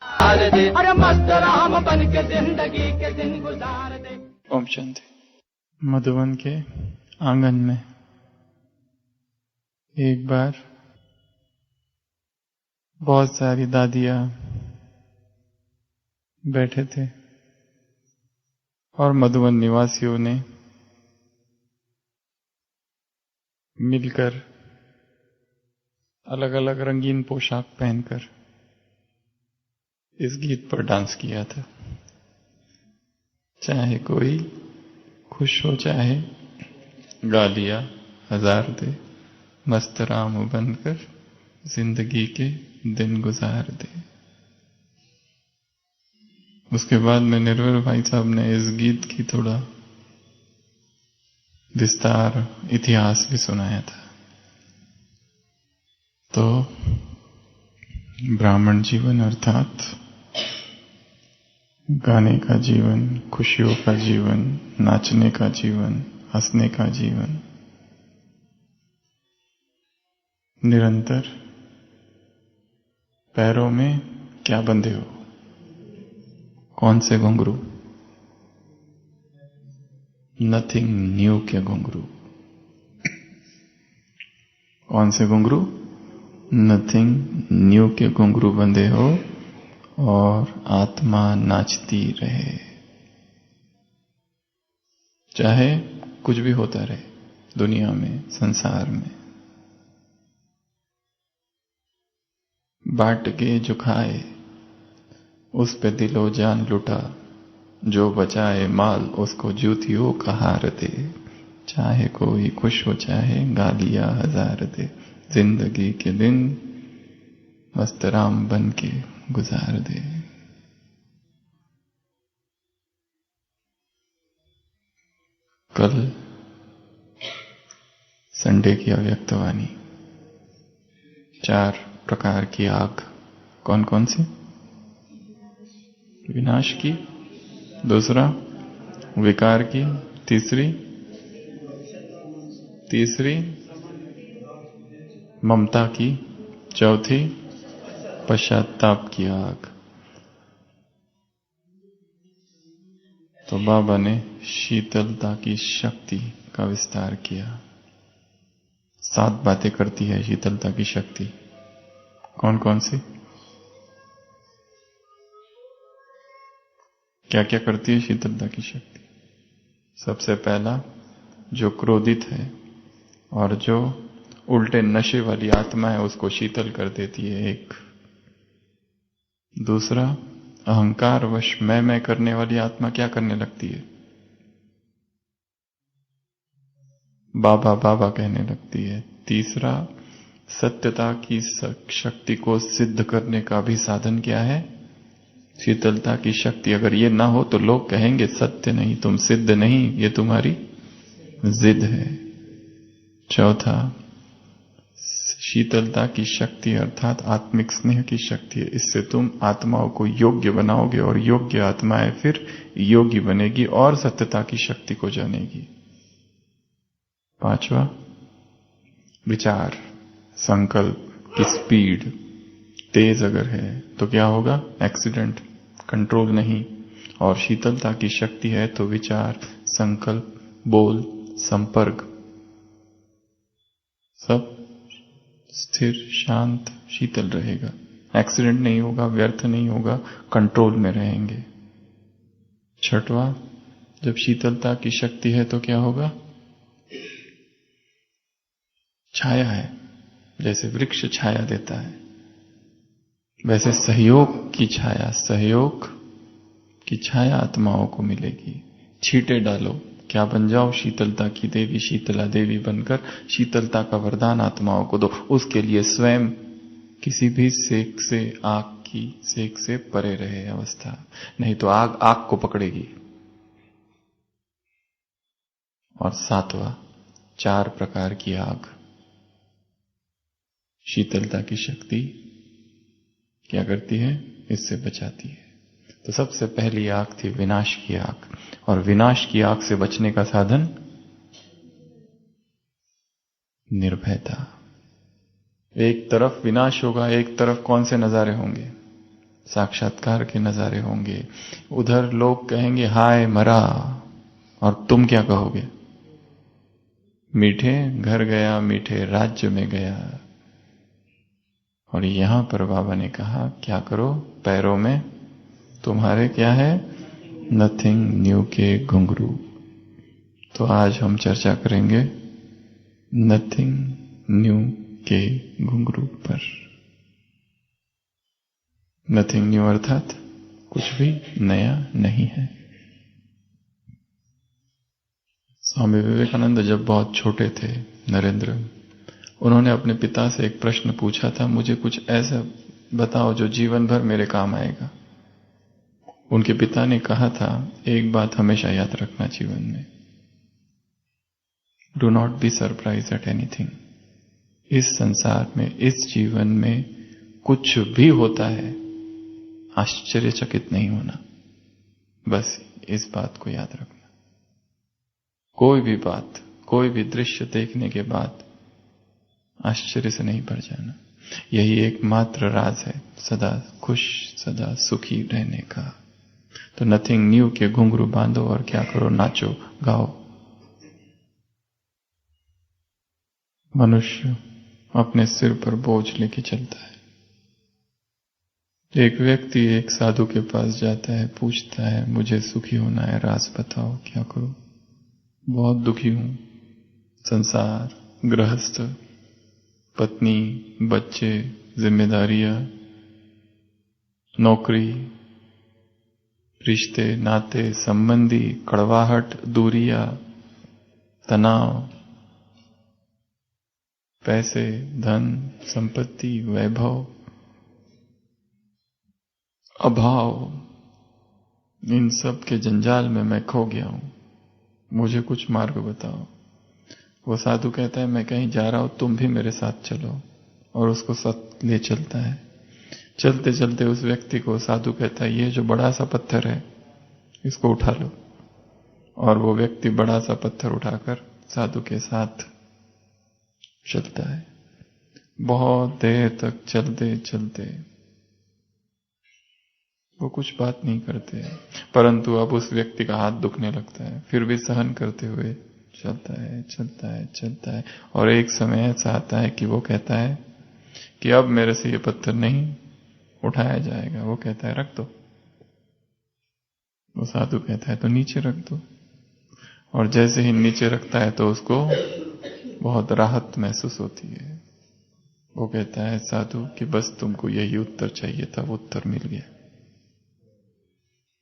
अरे मस्त राम बन के जिंदगी के दिन गुजार दे। ओम शांति। मधुवन के आंगन में एक बार बहुत सारी दादियां बैठे थे और मधुवन निवासियों ने मिलकर अलग अलग रंगीन पोशाक पहनकर इस गीत पर डांस किया था। चाहे कोई खुश हो चाहे गालियां हजार दे, मस्त राम बनकर जिंदगी के दिन गुजार दे। उसके बाद में निर्मल भाई साहब ने इस गीत की थोड़ा विस्तार इतिहास भी सुनाया था। तो ब्राह्मण जीवन अर्थात गाने का जीवन, खुशियों का जीवन, नाचने का जीवन, हंसने का जीवन, निरंतर पैरों में क्या बंधे हो? कौन से घुंघरू? नथिंग न्यू के घुंघरू। कौन से घुंघरू? नथिंग न्यू के घुंघरू बंधे हो और आत्मा नाचती रहे, चाहे कुछ भी होता रहे दुनिया में, संसार में। बाट के जो खाए उस पे दिलो जान लुटा, जो बचाए माल उसको जूतियों का हार दे। चाहे कोई खुश हो चाहे गालियां हजार दे, जिंदगी के दिन मस्त राम बन के गुजार दे। कल संडे की अव्यक्तवाणी, 4 प्रकार की आग। कौन कौन सी? विनाश की, दूसरा विकार की, तीसरी ममता की, चौथी पश्चाताप की आग। तो बाबा ने शीतलता की शक्ति का विस्तार किया। 7 बातें करती है शीतलता की शक्ति। कौन कौन सी? क्या क्या करती है शीतलता की शक्ति? सबसे पहला, जो क्रोधित है और जो उल्टे नशे वाली आत्मा है उसको शीतल कर देती है, एक। दूसरा, अहंकार वश मैं करने वाली आत्मा क्या करने लगती है? बाबा बाबा कहने लगती है। तीसरा, सत्यता की शक्ति को सिद्ध करने का भी साधन क्या है? शीतलता की शक्ति। अगर ये ना हो तो लोग कहेंगे सत्य नहीं, तुम सिद्ध नहीं, ये तुम्हारी जिद है। चौथा, शीतलता की शक्ति अर्थात आत्मिक स्नेह की शक्ति है। इससे तुम आत्माओं को योग्य बनाओगे और योग्य आत्माएं फिर योगी बनेगी और सत्यता की शक्ति को जानेगी। पांचवा, विचार, संकल्प की स्पीड तेज अगर है तो क्या होगा? एक्सीडेंट, कंट्रोल नहीं। और शीतलता की शक्ति है तो विचार, संकल्प, बोल, संपर्क सब स्थिर, शांत, शीतल रहेगा। एक्सीडेंट नहीं होगा, व्यर्थ नहीं होगा, कंट्रोल में रहेंगे। छठवां, जब शीतलता की शक्ति है तो क्या होगा? छाया है, जैसे वृक्ष छाया देता है वैसे सहयोग की छाया आत्माओं को मिलेगी। छींटे डालो, क्या बन जाओ? शीतलता की देवी, शीतला देवी बनकर शीतलता का वरदान आत्माओं को दो। उसके लिए स्वयं किसी भी सेक से, आग की सेक से परे रहे अवस्था, नहीं तो आग आग को पकड़ेगी। और 7वां, 4 प्रकार की आग। शीतलता की शक्ति क्या करती है? इससे बचाती है। तो सबसे पहली आग थी विनाश की आग, और विनाश की आग से बचने का साधन निर्भयता। एक तरफ विनाश होगा, एक तरफ कौन से नजारे होंगे? साक्षात्कार के नजारे होंगे। उधर लोग कहेंगे हाय मरा, और तुम क्या कहोगे? मीठे घर गया, मीठे राज्य में गया। और यहां पर बाबा ने कहा क्या करो, पैरों में तुम्हारे क्या है? नथिंग न्यू के घुंघरू। तो आज हम चर्चा करेंगे नथिंग न्यू के घुंघरू पर। नथिंग न्यू अर्थात कुछ भी नया नहीं है। स्वामी विवेकानंद जब बहुत छोटे थे, नरेंद्र, उन्होंने अपने पिता से एक प्रश्न पूछा था, मुझे कुछ ऐसा बताओ जो जीवन भर मेरे काम आएगा। उनके पिता ने कहा था, एक बात हमेशा याद रखना जीवन में, do not be surprise eight anything. इस संसार में, इस जीवन में कुछ भी होता है, आश्चर्यचकित नहीं होना। बस इस बात को याद रखना। कोई भी बात, कोई भी दृश्य देखने के बाद आश्चर्य से नहीं भर जाना। यही एकमात्र राज है सदा खुश, सदा सुखी रहने का। तो नथिंग न्यू के घुंघरू बांधो और क्या करो, नाचो गाओ। मनुष्य अपने सिर पर बोझ लेके चलता है। एक व्यक्ति एक साधु के पास जाता है, पूछता है मुझे सुखी होना है, राज बताओ क्या करूं? बहुत दुखी हूं। संसार, गृहस्थ, पत्नी, बच्चे, जिम्मेदारियां, नौकरी, रिश्ते, नाते, संबंधी, कड़वाहट, दूरियां, तनाव, पैसे, धन, संपत्ति, वैभव, अभाव, इन सब के जंजाल में मैं खो गया हूं। मुझे कुछ मार्ग बताओ। वो साधु कहता है मैं कहीं जा रहा हूं, तुम भी मेरे साथ चलो। और उसको साथ ले चलता है। चलते चलते उस व्यक्ति को साधु कहता है ये जो बड़ा सा पत्थर है इसको उठा लो। और वो व्यक्ति बड़ा सा पत्थर उठाकर साधु के साथ चलता है। बहुत देर तक चलते चलते वो कुछ बात नहीं करते, परंतु अब उस व्यक्ति का हाथ दुखने लगता है। फिर भी सहन करते हुए चलता है, चलता है, चलता है। और एक समय ऐसा आता है कि वो कहता है कि अब मेरे से ये पत्थर नहीं उठाया जाएगा। वो कहता है रख दो। वो साधु कहता है तो नीचे रख दो। और जैसे ही नीचे रखता है तो उसको बहुत राहत महसूस होती है। वो कहता है साधु कि बस तुमको यही उत्तर चाहिए था, वो उत्तर मिल गया।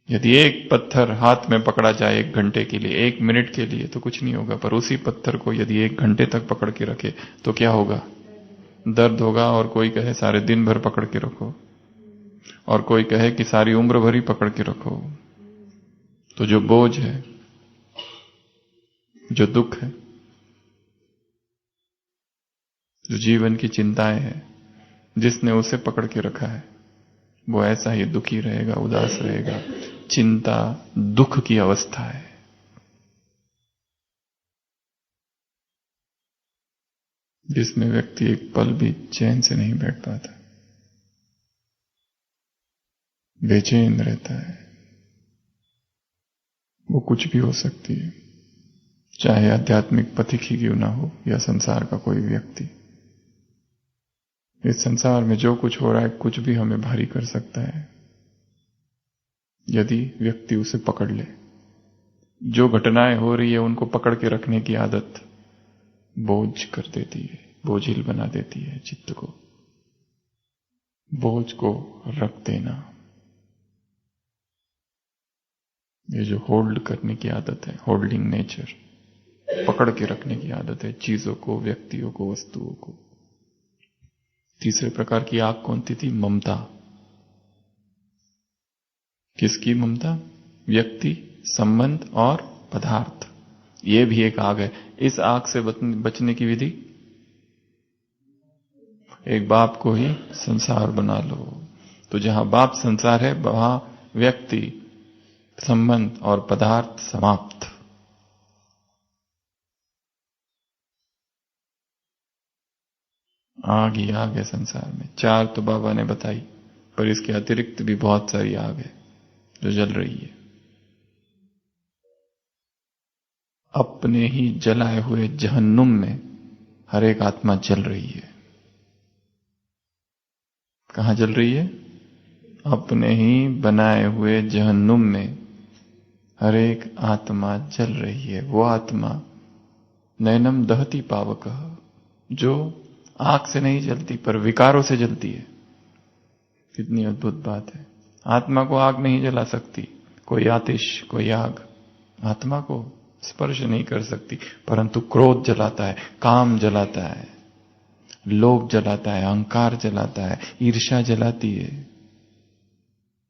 यदि एक पत्थर हाथ में पकड़ा जाए 1 घंटे के लिए, 1 मिनट के लिए तो कुछ नहीं होगा, पर उसी पत्थर को यदि 1 घंटे तक पकड़ के रखे तो क्या होगा? दर्द होगा। और कोई कहे सारे दिन भर पकड़ के रखो, और कोई कहे कि सारी उम्र भर ही पकड़ के रखो। तो जो बोझ है, जो दुख है, जो जीवन की चिंताएं हैं, जिसने उसे पकड़ के रखा है वो ऐसा ही दुखी रहेगा, उदास रहेगा। चिंता दुख की अवस्था है। जिसमें व्यक्ति एक पल भी चैन से नहीं बैठ पाता, बेचैन रहता है। वो कुछ भी हो सकती है, चाहे आध्यात्मिक पथिक ही क्यों ना हो या संसार का कोई व्यक्ति। इस संसार में जो कुछ हो रहा है कुछ भी हमें भारी कर सकता है यदि व्यक्ति उसे पकड़ ले। जो घटनाएं हो रही है उनको पकड़ के रखने की आदत बोझ कर देती है, बोझिल बना देती है चित्त को। बोझ को रख देना, ये जो होल्ड करने की आदत है, होल्डिंग नेचर, पकड़ के रखने की आदत है चीजों को, व्यक्तियों को, वस्तुओं को। तीसरे प्रकार की आग कौन सी थी? ममता। किसकी ममता? व्यक्ति, संबंध और पदार्थ। ये भी एक आग है। इस आग से बचने की विधि, एक बाप को ही संसार बना लो। तो जहां बाप संसार है वहां व्यक्ति, संबंध और पदार्थ समाप्त। आग ही आग है संसार में। 4 तो बाबा ने बताई। पर इसके अतिरिक्त भी बहुत सारी आग है जो जल रही है। अपने ही जलाए हुए जहन्नुम में हर एक आत्मा जल रही है। कहां जल रही है? अपने ही बनाए हुए जहन्नुम में हर एक आत्मा जल रही है। वो आत्मा नैनम दहती पावकः, जो आग से नहीं जलती पर विकारों से जलती है। कितनी अद्भुत बात है। आत्मा को आग नहीं जला सकती, कोई आतिश, कोई आग आत्मा को स्पर्श नहीं कर सकती, परंतु क्रोध जलाता है, काम जलाता है, लोभ जलाता है, अहंकार जलाता है, ईर्ष्या जलाती है,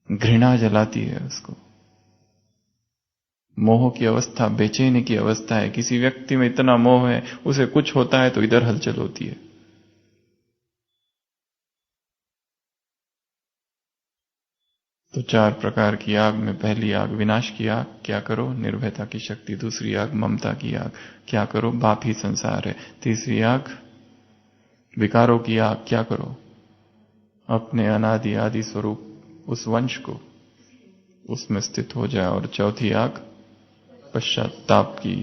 घृणा जलाती है उसको। मोह की अवस्था बेचैनी की अवस्था है। किसी व्यक्ति में इतना मोह है, उसे कुछ होता है तो इधर हलचल होती है। तो 4 प्रकार की आग में पहली आग विनाश की आग, क्या करो? निर्भयता की शक्ति। दूसरी आग ममता की आग, क्या करो? बाप ही संसार है। तीसरी आग विकारों की आग, क्या करो? अपने अनादि आदि स्वरूप उस वंश को, उसमें स्थित हो जाए। और चौथी आग पश्चाताप की,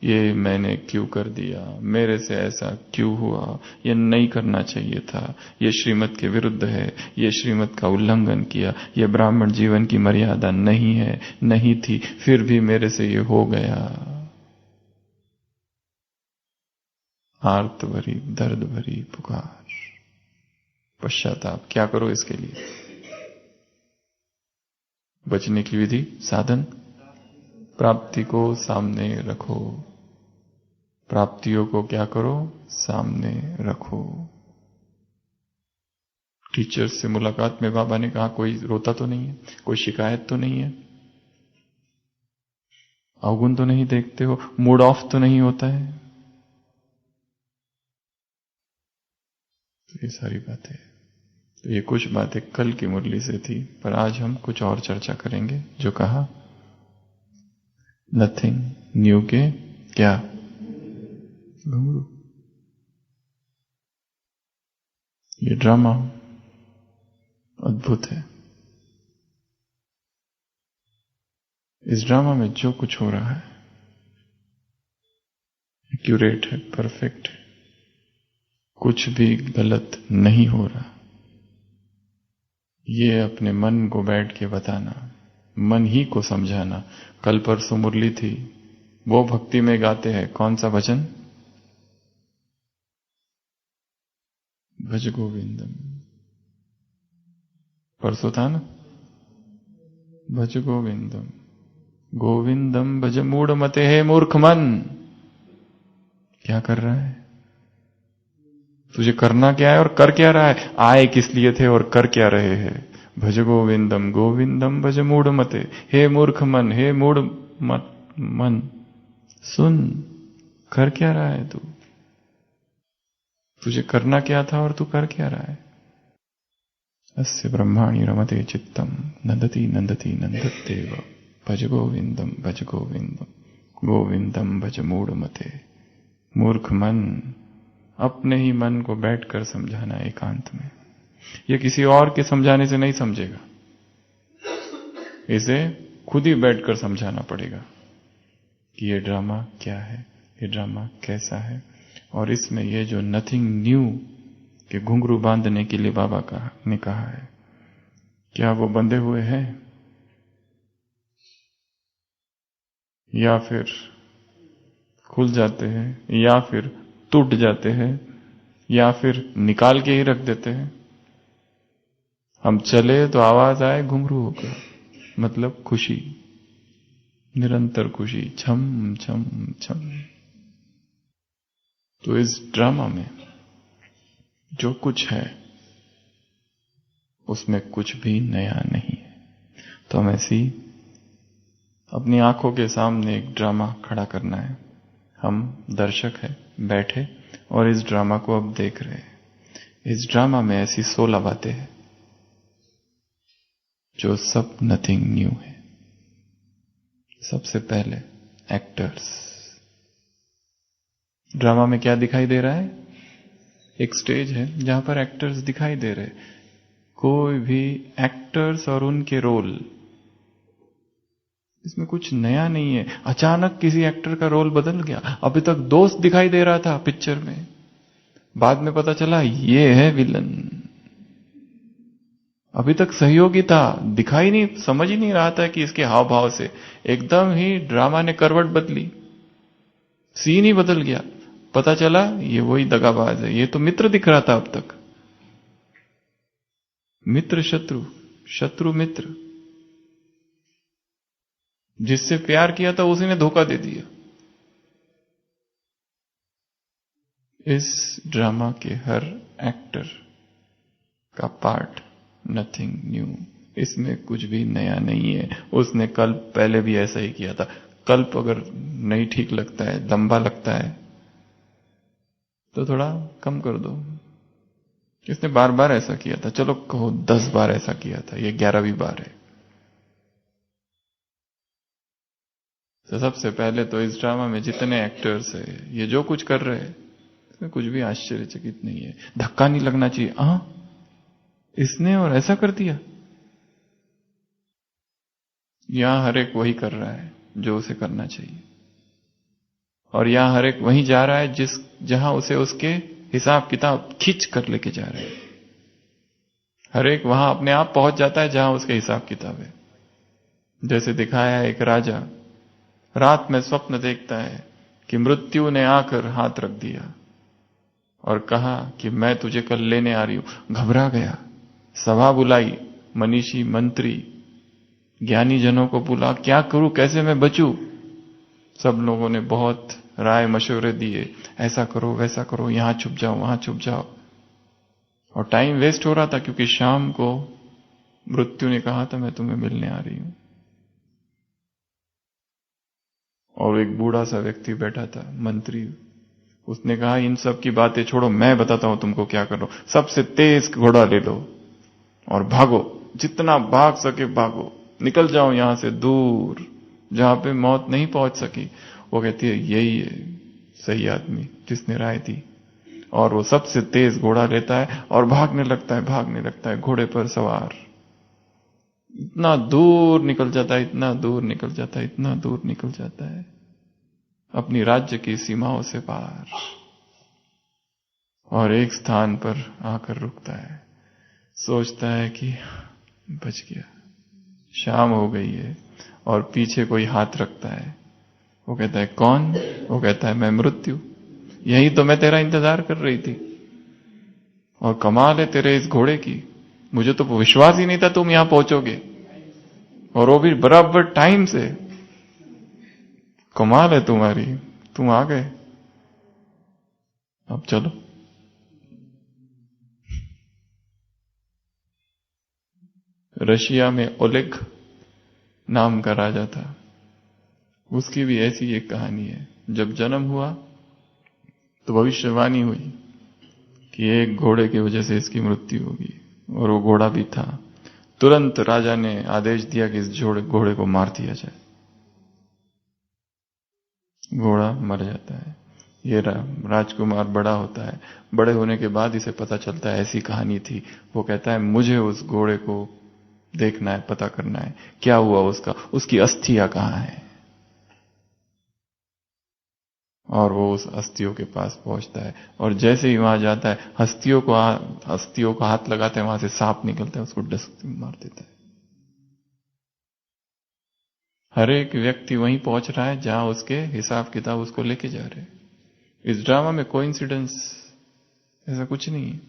ये मैंने क्यों कर दिया, मेरे से ऐसा क्यों हुआ, ये नहीं करना चाहिए था, ये श्रीमत के विरुद्ध है, ये श्रीमत का उल्लंघन किया, ये ब्राह्मण जीवन की मर्यादा नहीं है, नहीं थी, फिर भी मेरे से ये हो गया। आर्त भरी, दर्द भरी पुकार, पश्चाताप। क्या करो इसके लिए? बचने की विधि, साधन, प्राप्ति को सामने रखो। प्राप्तियों को क्या करो? सामने रखो। टीचर से मुलाकात में बाबा ने कहा, कोई रोता तो नहीं है, कोई शिकायत तो नहीं है, अवगुण तो नहीं देखते हो, मूड ऑफ तो नहीं होता है। तो ये सारी बातें, तो ये कुछ बातें कल की मुरली से थी, पर आज हम कुछ और चर्चा करेंगे। जो कहा नथिंग न्यू के क्या घुंघरू, ये ड्रामा अद्भुत है। इस ड्रामा में जो कुछ हो रहा है एक्यूरेट है, परफेक्ट है, कुछ भी गलत नहीं हो रहा। ये अपने मन को बैठ के बताना, मन ही को समझाना। कल परसों मुरली थी, वो भक्ति में गाते हैं, कौन सा भजन? भज गोविंदम। परसों था ना, भज गोविंदम, गोविंदम भज मूढ़ मते, हे मूर्ख मन। क्या कर रहा है? तुझे करना क्या है और कर क्या रहा है? आए किस लिए थे और कर क्या रहे हैं? भज गोविंदम, गोविंदम भज मूढ़ मते, हे मूर्ख मन, हे मूढ़ मन, सुन, कर क्या रहा है तू? तुझे करना क्या था और तू कर क्या रहा है? अस्य ब्रह्माणि रमते चित्तम, नंदति नंदति नंदत्येव, भज गोविंदम, भज गोविंदम, गोविंदम भज मूढ़ मते। मूर्ख मन, अपने ही मन को बैठकर समझाना एकांत में। यह किसी और के समझाने से नहीं समझेगा, इसे खुद ही बैठकर समझाना पड़ेगा कि ये ड्रामा क्या है, ये ड्रामा कैसा है। और इसमें ये जो नथिंग न्यू के घुंघरू बांधने के लिए बाबा ने कहा है, क्या वो बंधे हुए हैं या फिर खुल जाते हैं, या फिर टूट जाते हैं, या फिर निकाल के ही रख देते हैं? हम चले तो आवाज आए घुंघरू होकर, मतलब खुशी, निरंतर खुशी, छम छम छम। तो इस ड्रामा में जो कुछ है उसमें कुछ भी नया नहीं है। तो हमें ऐसी अपनी आंखों के सामने एक ड्रामा खड़ा करना है। हम दर्शक हैं, बैठे और इस ड्रामा को अब देख रहे हैं। इस ड्रामा में ऐसी 16 बातें हैं जो सब नथिंग न्यू है। सबसे पहले एक्टर्स। ड्रामा में क्या दिखाई दे रहा है? एक स्टेज है जहां पर एक्टर्स दिखाई दे रहे, कोई भी एक्टर्स और उनके रोल, इसमें कुछ नया नहीं है। अचानक किसी एक्टर का रोल बदल गया। अभी तक दोस्त दिखाई दे रहा था पिक्चर में, बाद में पता चला ये है विलन। अभी तक सहयोगी था, दिखाई नहीं, समझ ही नहीं रहा था कि इसके हाव भाव से एकदम ही ड्रामा ने करवट बदली, सीन ही बदल गया। पता चला ये वही दगाबाज है। ये तो मित्र दिख रहा था अब तक, मित्र शत्रु, शत्रु मित्र। जिससे प्यार किया था उसी ने धोखा दे दिया। इस ड्रामा के हर एक्टर का पार्ट नथिंग न्यू, इसमें कुछ भी नया नहीं है। उसने कल्प पहले भी ऐसा ही किया था। कल्प अगर नहीं ठीक लगता है, लंबा लगता है, तो थोड़ा कम कर दो। इसने बार बार ऐसा किया था, चलो कहो 10 बार ऐसा किया था, ये 11वीं बार है। तो सबसे पहले तो इस ड्रामा में जितने एक्टर्स हैं, ये जो कुछ कर रहे हैं, इसमें कुछ भी आश्चर्यचकित नहीं है। धक्का नहीं लगना चाहिए, इसने और ऐसा कर दिया। यहां हर एक वही कर रहा है जो उसे करना चाहिए, और यहां हर एक वहीं जा रहा है जहां उसे उसके हिसाब किताब खींच कर लेके जा रहे हैं। हर एक वहां अपने आप पहुंच जाता है जहां उसके हिसाब किताब है। जैसे दिखाया है, एक राजा रात में स्वप्न देखता है कि मृत्यु ने आकर हाथ रख दिया और कहा कि मैं तुझे कल लेने आ रही हूं। घबरा गया, सभा बुलाई, मनीषी मंत्री ज्ञानी जनों को बुला, क्या करूं, कैसे मैं बचूं। सब लोगों ने बहुत राय मशवरे दिए, ऐसा करो वैसा करो, यहां छुप जाओ वहां छुप जाओ। और टाइम वेस्ट हो रहा था क्योंकि शाम को मृत्यु ने कहा था मैं तुम्हें मिलने आ रही हूं। और एक बूढ़ा सा व्यक्ति बैठा था, मंत्री, उसने कहा इन सब की बातें छोड़ो, मैं बताता हूं तुमको क्या करो। सबसे तेज घोड़ा ले लो और भागो, जितना भाग सके भागो, निकल जाओ यहां से दूर, जहां पे मौत नहीं पहुंच सकी। वो कहती है यही है सही आदमी जिसने राय दी। और वो सबसे तेज घोड़ा लेता है और भागने लगता है घोड़े पर सवार। इतना दूर निकल जाता है, इतना दूर निकल जाता है, इतना दूर निकल जाता है, अपनी राज्य की सीमाओं से पार, और एक स्थान पर आकर रुकता है। सोचता है कि बच गया, शाम हो गई है, और पीछे कोई हाथ रखता है। वो कहता है कौन? वो कहता है मैं मृत्यु, यही तो मैं तेरा इंतजार कर रही थी। और कमाल है तेरे इस घोड़े की, मुझे तो विश्वास ही नहीं था तुम यहां पहुंचोगे, और वो भी बराबर टाइम से। कमाल है तुम्हारी, तुम आ गए, अब चलो। रशिया में ओलेग नाम का राजा था, उसकी भी ऐसी एक कहानी है। जब जन्म हुआ तो भविष्यवाणी हुई कि एक घोड़े की वजह से इसकी मृत्यु होगी, और वो घोड़ा भी था। तुरंत राजा ने आदेश दिया कि इस घोड़े को मार दिया जाए। घोड़ा मर जाता है। ये राजकुमार बड़ा होता है, बड़े होने के बाद इसे पता चलता है ऐसी कहानी थी। वो कहता है मुझे उस घोड़े को देखना है, पता करना है क्या हुआ उसका, उसकी अस्थियां कहां है। और वो उस अस्थियों के पास पहुंचता है, और जैसे ही वहां जाता है, हस्तियों को हाथ लगाते हैं, वहां से सांप निकलता है, उसको डस मार देता है। हर एक व्यक्ति वहीं पहुंच रहा है जहां उसके हिसाब किताब उसको लेके जा रहे हैं। इस ड्रामा में कोइंसिडेंस ऐसा कुछ नहीं है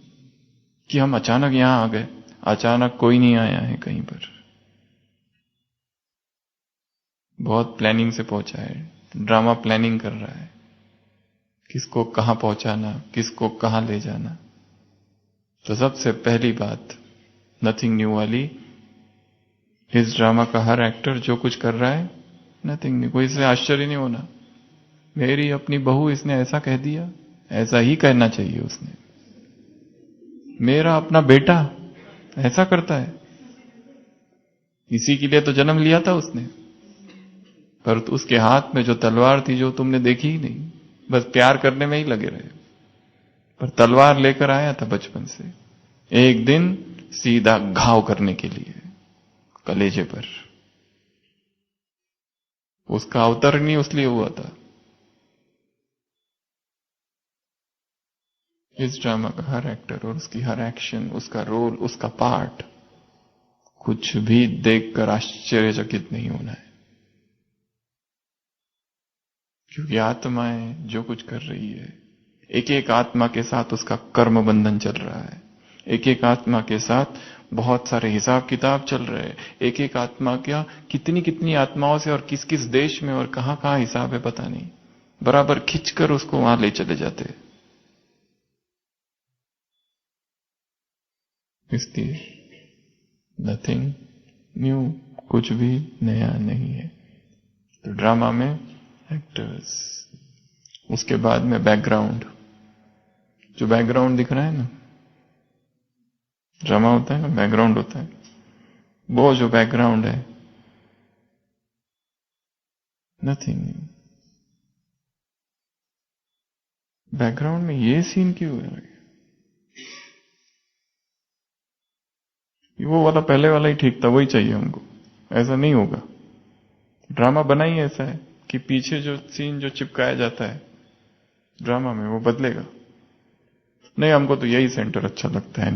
कि हम अचानक यहां आ गए। अचानक कोई नहीं आया है कहीं पर, बहुत प्लानिंग से पहुंचा है। ड्रामा प्लानिंग कर रहा है, किसको कहां पहुंचाना, किसको कहां ले जाना। तो सबसे पहली बात नथिंग न्यू वाली, इस ड्रामा का हर एक्टर जो कुछ कर रहा है नथिंग न्यू, कोई इससे आश्चर्य नहीं होना। मेरी अपनी बहू इसने ऐसा कह दिया, ऐसा ही कहना चाहिए उसने। मेरा अपना बेटा ऐसा करता है, इसी के लिए तो जन्म लिया था उसने। पर उसके हाथ में जो तलवार थी, जो तुमने देखी ही नहीं, बस प्यार करने में ही लगे रहे। पर तलवार लेकर आया था बचपन से। एक दिन सीधा घाव करने के लिए कलेजे पर। उसका अवतरण ही उसलिए हुआ था। इस ड्रामा का हर एक्टर और उसकी हर एक्शन, उसका रोल, उसका पार्ट कुछ भी देखकर आश्चर्यचकित नहीं होना है, क्योंकि आत्माएं जो कुछ कर रही है, एक एक आत्मा के साथ उसका कर्म बंधन चल रहा है, एक एक आत्मा के साथ बहुत सारे हिसाब किताब चल रहे हैं, एक एक आत्मा क्या कितनी कितनी आत्माओं से और किस किस देश में और कहां कहां हिसाब है पता नहीं, बराबर खिंचकर उसको वहां ले चले जाते हैं। इसलिए नथिंग न्यू, कुछ भी नया नहीं है। तो ड्रामा में एक्टर्स, उसके बाद में बैकग्राउंड, जो बैकग्राउंड दिख रहा है ना, ड्रामा होता है ना, बैकग्राउंड होता है, वो जो बैकग्राउंड है, नथिंग न्यू। बैकग्राउंड में ये सीन क्यों है? वो वाला पहले वाला ही ठीक था, वही चाहिए हमको, ऐसा नहीं होगा। ड्रामा बना ही ऐसा है कि पीछे जो सीन जो चिपकाया जाता है ड्रामा में, वो बदलेगा नहीं। हमको तो यही सेंटर अच्छा लगता है,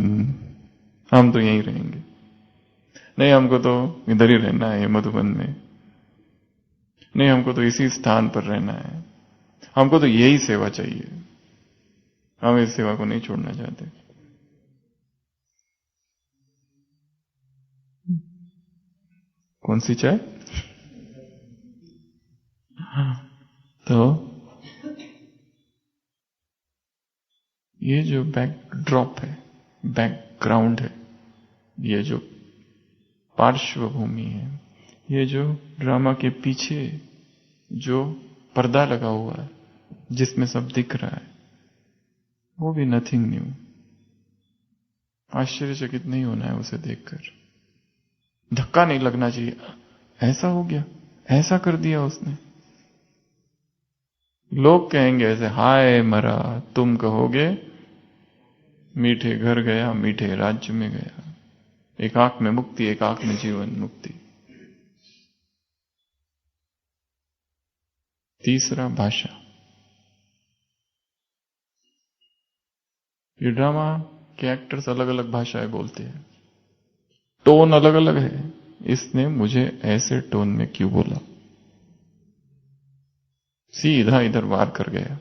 हम तो यहीं रहेंगे, नहीं हमको तो इधर ही रहना है मधुबन में, नहीं हमको तो इसी स्थान पर रहना है, हमको तो यही सेवा चाहिए, हम इस सेवा को नहीं छोड़ना चाहते। कौन सी चाय? तो ये जो बैकड्रॉप है, बैकग्राउंड है, ये जो पार्श्वभूमि है, ये जो ड्रामा के पीछे जो पर्दा लगा हुआ है जिसमें सब दिख रहा है, वो भी नथिंग न्यू। आश्चर्यचकित नहीं होना है उसे देखकर, धक्का नहीं लगना चाहिए, ऐसा हो गया, ऐसा कर दिया उसने। लोग कहेंगे ऐसे, हाय मरा, तुम कहोगे मीठे घर गया, मीठे राज्य में गया, एक आंख में मुक्ति, एक आंख में जीवन मुक्ति। तीसरा, भाषा। ये ड्रामा के एक्टर्स अलग अलग भाषाएं बोलते हैं, टोन अलग अलग है, इसने मुझे ऐसे टोन में क्यों बोला, सीधा इधर वार कर गया।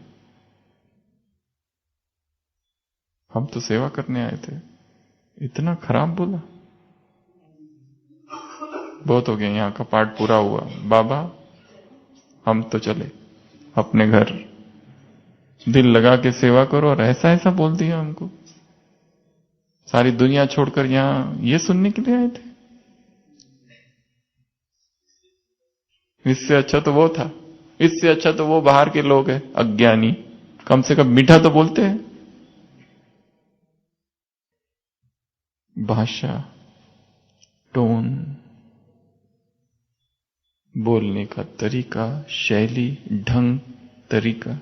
हम तो सेवा करने आए थे, इतना खराब बोला। बहुत हो गया, यहां का पाठ पूरा हुआ, बाबा हम तो चले अपने घर, दिल लगा के सेवा करो, और ऐसा ऐसा बोल दिया हमको। सारी दुनिया छोड़कर यहां ये सुनने के लिए आए थे। इससे अच्छा तो वो था, इससे अच्छा तो वो बाहर के लोग हैं अज्ञानी, कम से कम मीठा तो बोलते हैं। भाषा, टोन, बोलने का तरीका, शैली, ढंग, तरीका,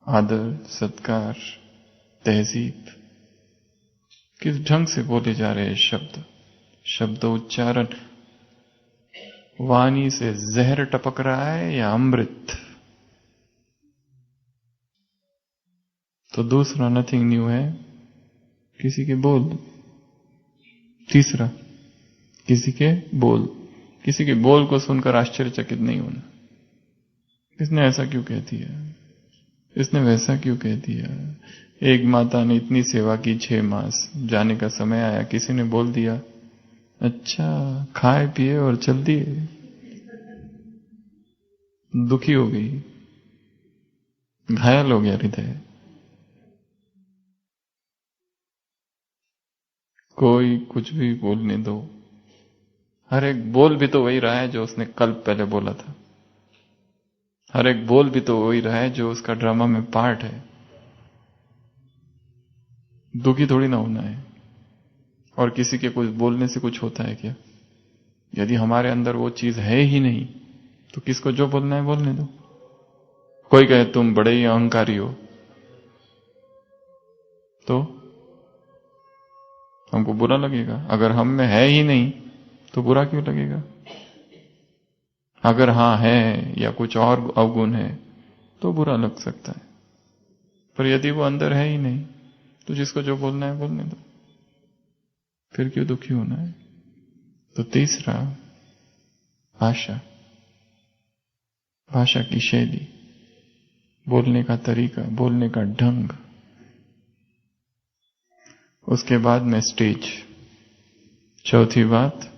आदर, सत्कार, तहजीब, किस ढंग से बोले जा रहे हैं शब्द, शब्द उच्चारण, वाणी से जहर टपक रहा है या अमृत। तो दूसरा नथिंग न्यू है किसी के बोल। तीसरा, किसी के बोल, किसी के बोल को सुनकर आश्चर्यचकित नहीं होना, इसने ऐसा क्यों कह दिया, इसने वैसा क्यों कह दिया। एक माता ने इतनी सेवा की 6 मास, जाने का समय आया, किसी ने बोल दिया अच्छा खाए पिए और चल दिए, दुखी हो गई, घायल हो गया हृदय। कोई कुछ भी बोलने दो, हर एक बोल भी तो वही रहा है जो उसने कल पहले बोला था, हर एक बोल भी तो वही रहा है जो उसका ड्रामा में पार्ट है। दुखी थोड़ी ना होना है, और किसी के कुछ बोलने से कुछ होता है क्या? यदि हमारे अंदर वो चीज है ही नहीं तो किसको जो बोलना है बोलने दो। कोई कहे तुम बड़े ही अहंकारी हो, तो हमको बुरा लगेगा। अगर हम में है ही नहीं तो बुरा क्यों लगेगा? अगर हाँ है या कुछ और अवगुण है तो बुरा लग सकता है, पर यदि वो अंदर है ही नहीं तो जिसको जो बोलना है बोलने दो, फिर क्यों दुखी होना है? तो तीसरा, भाषा, भाषा की शैली, बोलने का तरीका, बोलने का ढंग। उसके बाद में स्टेज। चौथी बात,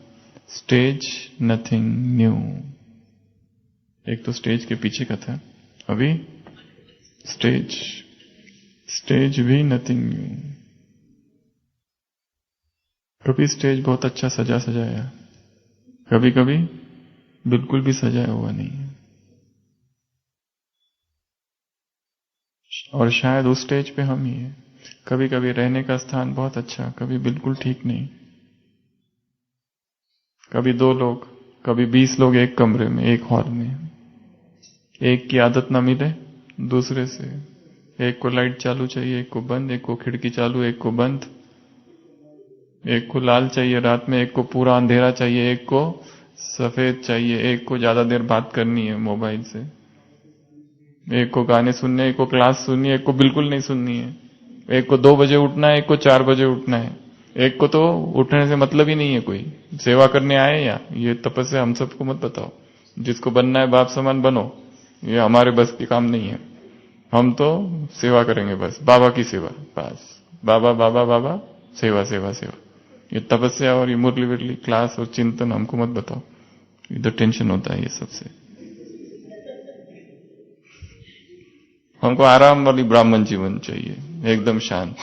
स्टेज नथिंग न्यू। एक तो स्टेज के पीछे का था, अभी स्टेज, स्टेज भी नथिंग न्यू। कभी स्टेज बहुत अच्छा सजा सजाया, कभी कभी बिल्कुल भी सजाया हुआ नहीं है, और शायद उस स्टेज पे हम ही हैं। कभी कभी रहने का स्थान बहुत अच्छा, कभी बिल्कुल ठीक नहीं। कभी 2 लोग, कभी 20 लोग एक कमरे में, एक हॉल में, एक की आदत ना मिले दूसरे से। एक को लाइट चालू चाहिए, एक को बंद, एक को खिड़की चालू, एक को बंद, एक को लाल चाहिए रात में, एक को पूरा अंधेरा चाहिए, एक को सफेद चाहिए, एक को ज्यादा देर बात करनी है मोबाइल से, एक को गाने सुनने, एक को क्लास सुननी है, एक को बिल्कुल नहीं सुननी है, एक को 2 बजे उठना है, एक को 4 बजे उठना है, एक को तो उठने से मतलब ही नहीं है। कोई सेवा करने आए या ये तपस्या हम सबको मत बताओ। जिसको बनना है बाप समान बनो, ये हमारे बस की काम नहीं है। हम तो सेवा करेंगे, बस बाबा की सेवा, बस बाबा बाबा बाबा, सेवा सेवा सेवा। ये तपस्या और ये मुरली विरली क्लास और चिंतन हमको मत बताओ, इधर टेंशन होता है ये सबसे। हमको आराम वाली ब्राह्मण जीवन चाहिए, एकदम शांत।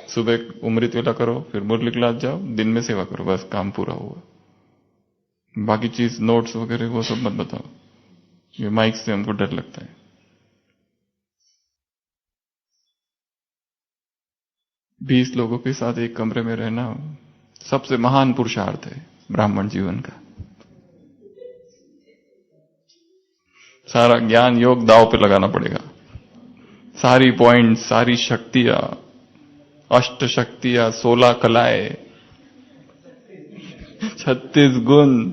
सुबह उमृत वेला करो, फिर मुरली क्लास जाओ, दिन में सेवा करो, बस काम पूरा हुआ। बाकी चीज नोट्स वगैरह वो सब मत बताओ, ये माइक से हमको डर लगता है। 20 लोगों के साथ एक कमरे में रहना सबसे महान पुरुषार्थ है ब्राह्मण जीवन का। सारा ज्ञान योग दांव पे लगाना पड़ेगा, सारी पॉइंट, सारी शक्तियां, अष्ट शक्तियां, 16 कलाएं, 36 गुण,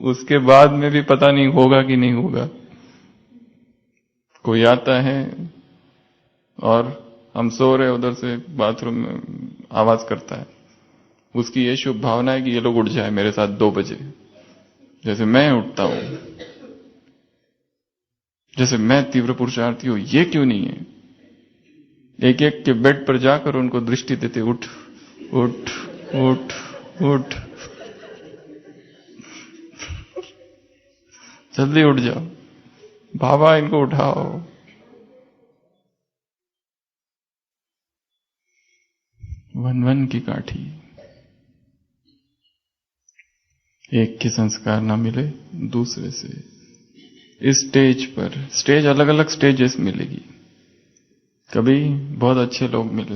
उसके बाद में भी पता नहीं होगा कि नहीं होगा। कोई आता है और हम सो रहे, उधर से बाथरूम में आवाज करता है, उसकी ये शुभ भावना है कि ये लोग उठ जाए मेरे साथ 2 बजे, जैसे मैं उठता हूं, जैसे मैं तीव्र पुरुषार्थी हूं। ये क्यों नहीं है? एक एक के बेड पर जाकर उनको दृष्टि देते, उठ उठ उठ उठ, जल्दी उठ जाओ बाबा, इनको उठाओ। वन वन की काठी, एक के संस्कार ना मिले दूसरे से। इस स्टेज पर, स्टेज अलग अलग स्टेजेस मिलेगी। कभी बहुत अच्छे लोग मिले,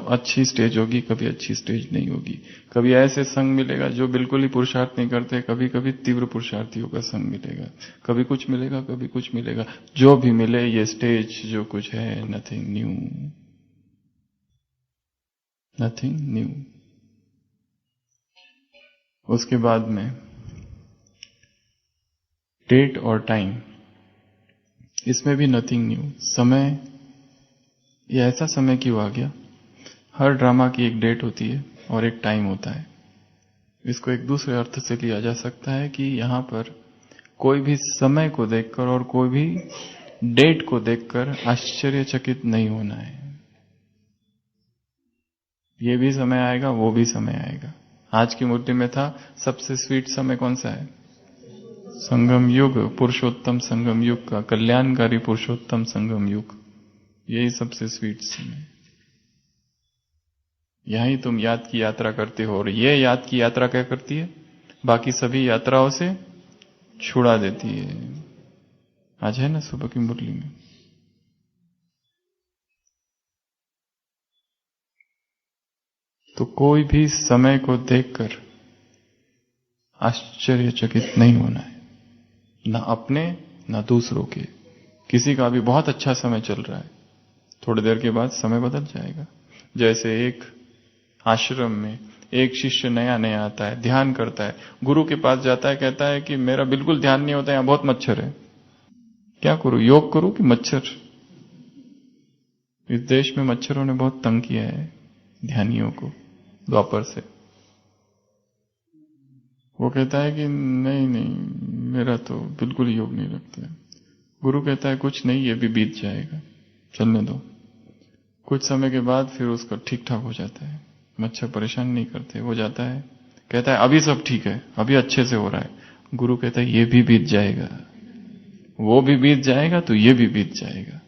अच्छी स्टेज होगी, कभी अच्छी स्टेज नहीं होगी। कभी ऐसे संग मिलेगा जो बिल्कुल ही पुरुषार्थ नहीं करते, कभी कभी तीव्र पुरुषार्थियों का संग मिलेगा। कभी कुछ मिलेगा, कभी कुछ मिलेगा। जो भी मिले, ये स्टेज जो कुछ है, नथिंग न्यू, नथिंग न्यू। उसके बाद में डेट और टाइम, इसमें भी नथिंग न्यू। समय, ये ऐसा समय क्यों आ गया? हर ड्रामा की एक डेट होती है और एक टाइम होता है। इसको एक दूसरे अर्थ से लिया जा सकता है कि यहां पर कोई भी समय को देखकर और कोई भी डेट को देखकर आश्चर्यचकित नहीं होना है। ये भी समय आएगा, वो भी समय आएगा। आज की मूर्ति में था, सबसे स्वीट समय कौन सा है? संगम युग, पुरुषोत्तम संगम युग का, कल्याणकारी पुरुषोत्तम संगम युग, यही सबसे स्वीट समय। यहीं तुम याद की यात्रा करते हो, और ये याद की यात्रा क्या करती है? बाकी सभी यात्राओं से छुड़ा देती है। आज है ना सुबह की मुरली में। तो कोई भी समय को देखकर आश्चर्यचकित नहीं होना है, ना अपने ना दूसरों के। किसी का भी बहुत अच्छा समय चल रहा है, थोड़ी देर के बाद समय बदल जाएगा। जैसे एक आश्रम में एक शिष्य नया नया आता है, ध्यान करता है, गुरु के पास जाता है, कहता है कि मेरा बिल्कुल ध्यान नहीं होता, यहां बहुत मच्छर है, क्या करूं, योग करूं कि मच्छर? इस देश में मच्छरों ने बहुत तंग किया है ध्यानियों को द्वापर से। वो कहता है कि नहीं नहीं, मेरा तो बिल्कुल योग नहीं लगता है। गुरु कहता है कुछ नहीं, ये भी बीत जाएगा, चलने दो। कुछ समय के बाद फिर उसका ठीक ठाक हो जाता है, मच्छर परेशान नहीं करते, हो जाता है, कहता है अभी सब ठीक है, अभी अच्छे से हो रहा है। गुरु कहता है ये भी बीत जाएगा, वो भी बीत जाएगा तो ये भी बीत जाएगा,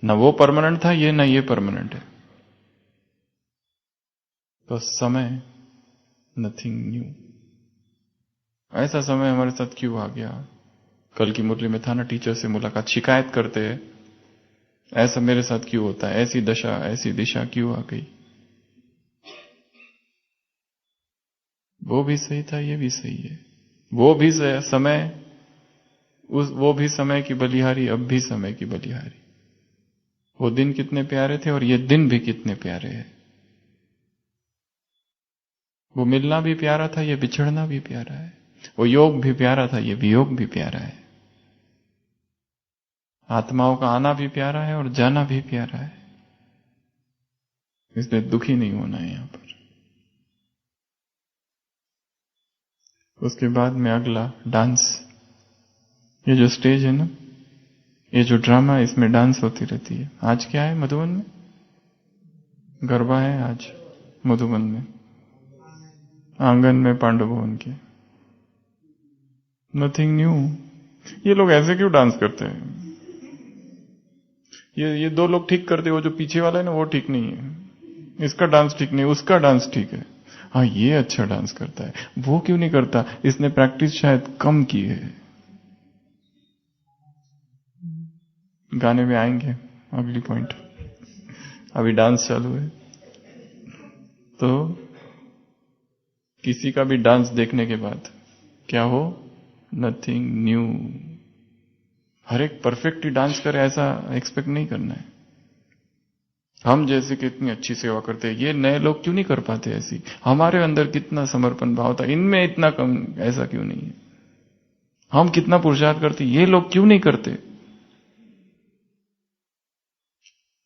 ना वो परमानेंट था, ये ना ये परमानेंट है। तो समय नथिंग न्यू। ऐसा समय हमारे साथ क्यों आ गया? कल की मुरली में था ना, टीचर से मुलाकात, शिकायत करते हैं ऐसा मेरे साथ क्यों होता है, ऐसी दशा ऐसी दिशा क्यों आ गई? वो भी सही था, ये भी सही है। वो भी समय, वो भी समय की बलिहारी, अब भी समय की बलिहारी। वो दिन कितने प्यारे थे और ये दिन भी कितने प्यारे हैं। वो मिलना भी प्यारा था, ये बिछड़ना भी प्यारा है। वो योग भी प्यारा था, ये वियोग भी प्यारा है। आत्माओं का आना भी प्यारा है और जाना भी प्यारा है, इसलिए दुखी नहीं होना है यहां पर। उसके बाद में अगला डांस। ये जो स्टेज है ना, ये जो ड्रामा है, इसमें डांस होती रहती है। आज क्या है मधुबन में? गरबा है आज मधुबन में, आंगन में पांडव भवन के। Nothing new. ये लोग ऐसे क्यों डांस करते हैं? ये दो लोग ठीक करते, वो जो पीछे वाला है ना, वो ठीक नहीं है, इसका डांस ठीक नहीं, उसका डांस ठीक है। हाँ, ये अच्छा डांस करता है, वो क्यों नहीं करता? इसने प्रैक्टिस शायद कम की है। गाने में आएंगे, अगली पॉइंट। अभी डांस चालू है। तो किसी का भी डांस देखने के बाद क्या हो? Nothing new. हर एक परफेक्ट ही डांस करे ऐसा एक्सपेक्ट नहीं करना है। हम जैसे कितनी अच्छी सेवा करते हैं, ये नए लोग क्यों नहीं कर पाते ऐसी? हमारे अंदर कितना समर्पण भाव था, इनमें इतना कम, ऐसा क्यों नहीं है? हम कितना पुरुषार्थ करते, ये लोग क्यों नहीं करते?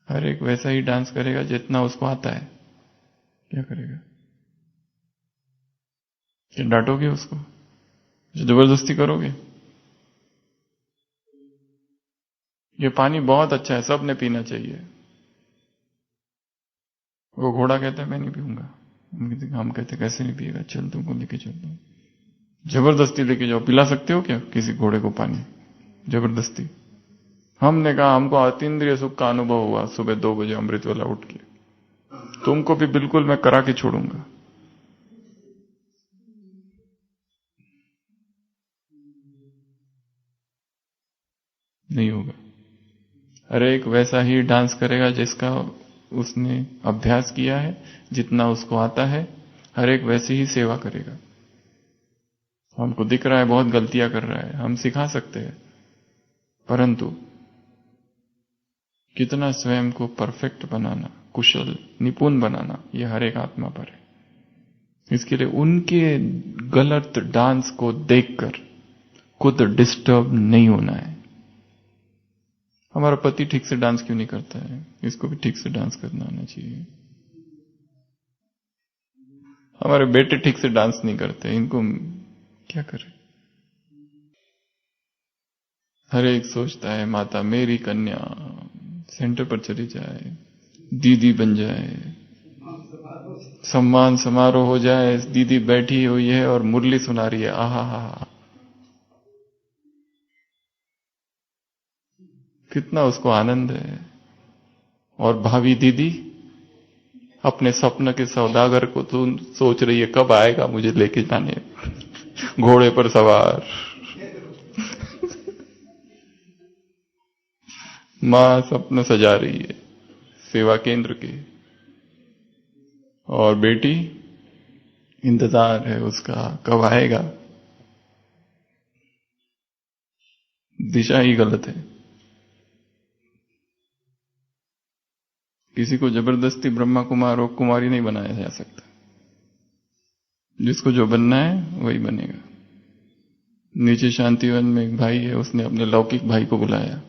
हर एक वैसा ही डांस करेगा जितना उसको आता है। क्या करेगा? क्या डांटोगे उसको? जबरदस्ती करोगे? ये पानी बहुत अच्छा है, सबने पीना चाहिए। वो घोड़ा कहता है मैं नहीं पीऊंगा। हम कहते कैसे नहीं पिएगा, चल तुमको लेके चलता हूं। जबरदस्ती लेके जाओ। पिला सकते हो क्या किसी घोड़े को पानी जबरदस्ती? हमने कहा हमको अतीन्द्रिय सुख का अनुभव हुआ सुबह 2 बजे अमृत वाला उठ के, तुमको भी बिल्कुल मैं करा के छोड़ूंगा। नहीं होगा। अरे एक वैसा ही डांस करेगा जिसका उसने अभ्यास किया है, जितना उसको आता है, हर एक वैसी ही सेवा करेगा। हमको दिख रहा है बहुत गलतियां कर रहा है, हम सिखा सकते हैं, परंतु कितना स्वयं को परफेक्ट बनाना, कुशल निपुण बनाना, यह हर एक आत्मा पर है। इसके लिए उनके गलत डांस को देखकर खुद डिस्टर्ब नहीं होना है। हमारा पति ठीक से डांस क्यों नहीं करता है? इसको भी ठीक से डांस करना आना चाहिए। हमारे बेटे ठीक से डांस नहीं करते, इनको क्या करें? हर एक सोचता है माता मेरी कन्या सेंटर पर चली जाए, दीदी बन जाए, सम्मान समारोह हो जाए, दीदी बैठी हुई है और मुरली सुना रही है, आहा हा, कितना उसको आनंद है। और भाभी दीदी अपने स्वप्न के सौदागर को तो सोच रही है कब आएगा मुझे लेके जाने, घोड़े पर सवार। मां सपने सजा रही है सेवा केंद्र के, और बेटी इंतजार है उसका कब आएगा। दिशा ही गलत है। किसी को जबरदस्ती ब्रह्मा कुमार और कुमारी नहीं बनाया जा सकता। जिसको जो बनना है वही बनेगा। नीचे शांतिवन में एक भाई है, उसने अपने लौकिक भाई को बुलाया।